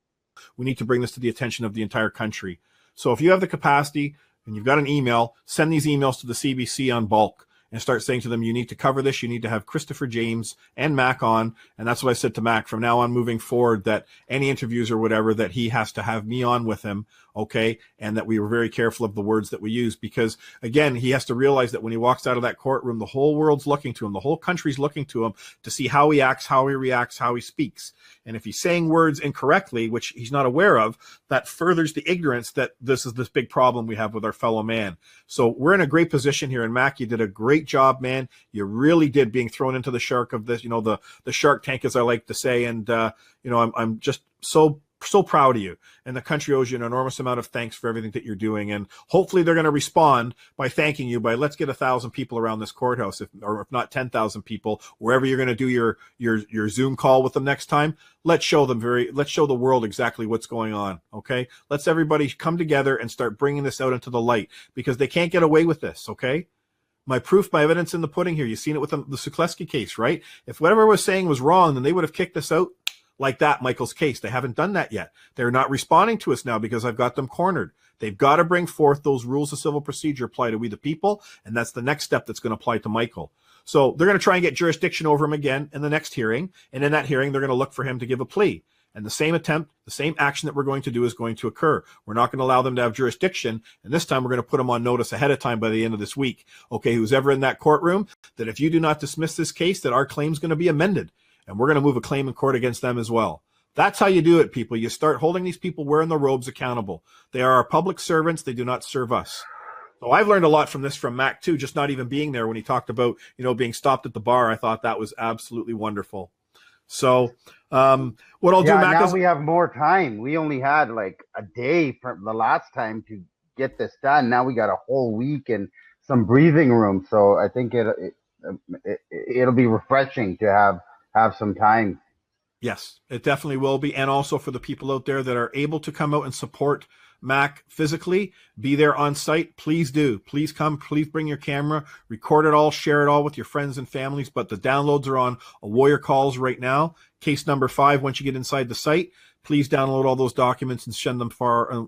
We need to bring this to the attention of the entire country. So if you have the capacity and you've got an email, send these emails to the CBC on bulk and start saying to them, you need to cover this. You need to have Christopher James and Mac on. And that's what I said to Mac from now on moving forward, that any interviews or whatever, that he has to have me on with him. Okay. And that we were very careful of the words that we use, because again, he has to realize that when he walks out of that courtroom, the whole world's looking to him. The whole country's looking to him to see how he acts, how he reacts, how he speaks. And if he's saying words incorrectly, which he's not aware of, that furthers the ignorance that this is this big problem we have with our fellow man. So we're in a great position here. And Mac, you did a great job, man. You really did, being thrown into the shark of this, the shark tank, as I like to say. And, I'm just so proud of you, and the country owes you an enormous amount of thanks for everything that you're doing. And hopefully they're going to respond by thanking you by, let's get 1,000 people around this courthouse, if not 10,000 people, wherever you're going to do your Zoom call with them next time. Let's show the world exactly what's going on. Okay. Let's everybody come together and start bringing this out into the light, because they can't get away with this. Okay. My proof, my evidence in the pudding here. You've seen it with the Sukleski case, right? If whatever I was saying was wrong, then they would have kicked us out like that, Michael's case. They haven't done that yet. They're not responding to us now because I've got them cornered. They've got to bring forth those rules of civil procedure apply to we the people, and that's the next step that's going to apply to Michael. So they're going to try and get jurisdiction over him again in the next hearing, and in that hearing, they're going to look for him to give a plea. And the same action that we're going to do is going to occur. We're not going to allow them to have jurisdiction, and this time we're going to put them on notice ahead of time by the end of this week. Okay, who's ever in that courtroom, that if you do not dismiss this case, that our claim's going to be amended. And we're going to move a claim in court against them as well. That's how you do it, people. You start holding these people wearing the robes accountable. They are our public servants. They do not serve us. So I've learned a lot from this from Mac too, just not even being there when he talked about, being stopped at the bar. I thought that was absolutely wonderful. So what I'll do, Mac, now we have more time. We only had like a day from the last time to get this done. Now we got a whole week and some breathing room. So I think it'll be refreshing to have some time. Yes, it definitely will be. And also for the people out there that are able to come out and support Mac physically, be there on site, please do. Please come, please bring your camera, record it all, share it all with your friends and families. But the downloads are on a Warrior Calls right now. Case number 5, once you get inside the site, please download all those documents and send them far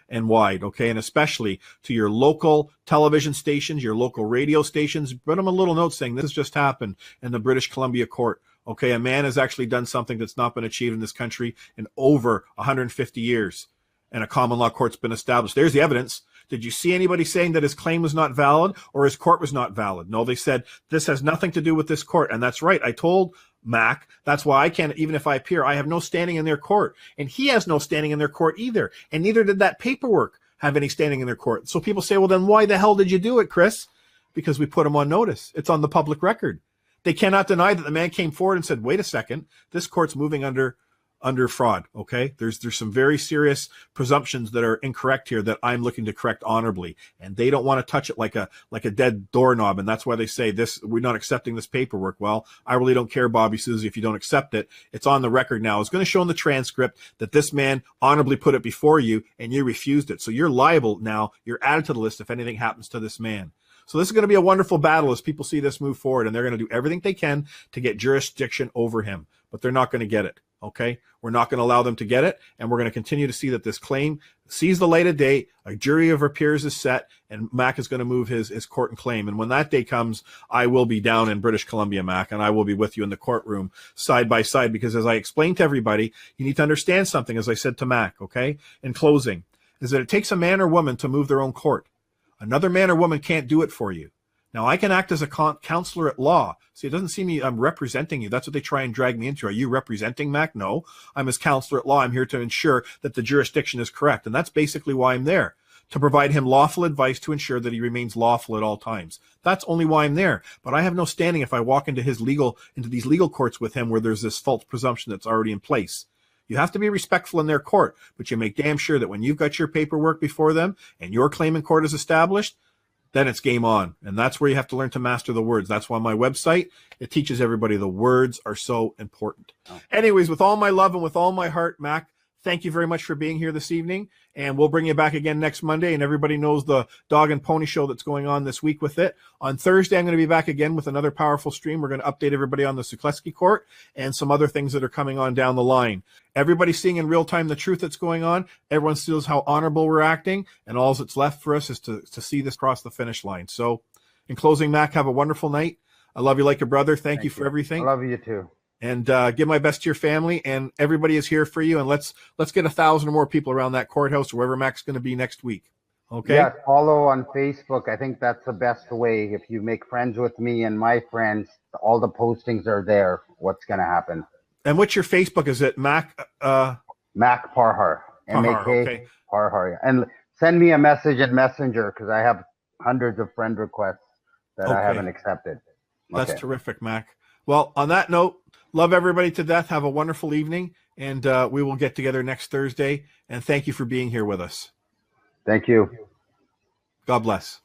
and wide, okay? And especially to your local television stations, your local radio stations. Put them a little note saying this has just happened in the British Columbia court. Okay, a man has actually done something that's not been achieved in this country in over 150 years, and a common law court's been established. There's the evidence. Did you see anybody saying that his claim was not valid or his court was not valid? No, they said this has nothing to do with this court, and that's right. I told Mac, that's why I can't, even if I appear, I have no standing in their court, and he has no standing in their court either, and neither did that paperwork have any standing in their court. So people say, well, then why the hell did you do it, Chris? Because we put him on notice. It's on the public record. They cannot deny that the man came forward and said, wait a second, this court's moving under fraud. Okay. There's some very serious presumptions that are incorrect here that I'm looking to correct honorably. And they don't want to touch it like a dead doorknob. And that's why they say this, we're not accepting this paperwork. Well, I really don't care, Bobby Susie, if you don't accept it. It's on the record now. It's going to show in the transcript that this man honorably put it before you and you refused it. So you're liable now. You're added to the list if anything happens to this man. So this is going to be a wonderful battle as people see this move forward, and they're going to do everything they can to get jurisdiction over him, but they're not going to get it. Okay. We're not going to allow them to get it. And we're going to continue to see that this claim sees the light of day. A jury of our peers is set, and Mac is going to move his court and claim. And when that day comes, I will be down in British Columbia, Mac, and I will be with you in the courtroom side by side, because as I explained to everybody, you need to understand something, as I said to Mac, okay, in closing, is that it takes a man or woman to move their own court. Another man or woman can't do it for you. Now, I can act as a counselor at law. See, it doesn't seem me I'm representing you. That's what they try and drag me into. Are you representing Mac? No, I'm his counselor at law. I'm here to ensure that the jurisdiction is correct. And that's basically why I'm there, to provide him lawful advice to ensure that he remains lawful at all times. That's only why I'm there. But I have no standing if I walk into these legal courts with him where there's this false presumption that's already in place. You have to be respectful in their court, but you make damn sure that when you've got your paperwork before them and your claim in court is established, then it's game on. And that's where you have to learn to master the words. That's why my website, it teaches everybody the words are so important. Oh. Anyways, with all my love and with all my heart, Mac, thank you very much for being here this evening. And we'll bring you back again next Monday. And everybody knows the Dog and Pony Show that's going on this week with it. On Thursday, I'm going to be back again with another powerful stream. We're going to update everybody on the Sukleski Court and some other things that are coming on down the line. Everybody's seeing in real time the truth that's going on. Everyone feels how honorable we're acting. And all that's left for us is to see this cross the finish line. So in closing, Mac, have a wonderful night. I love you like a brother. Thank you for everything. I love you too. And give my best to your family, and everybody is here for you. And let's get 1,000 or more people around that courthouse, wherever Mac's going to be next week. Okay. Yeah, follow on Facebook. I think that's the best way. If you make friends with me and my friends, all the postings are there. What's going to happen? And what's your Facebook? Is it Mac? Mac Parhar. M-A-K okay. Parhar. And send me a message in Messenger because I have hundreds of friend requests that I haven't accepted. That's terrific, Mac. Well, on that note, love everybody to death. Have a wonderful evening, and we will get together next Thursday. And thank you for being here with us. Thank you. God bless.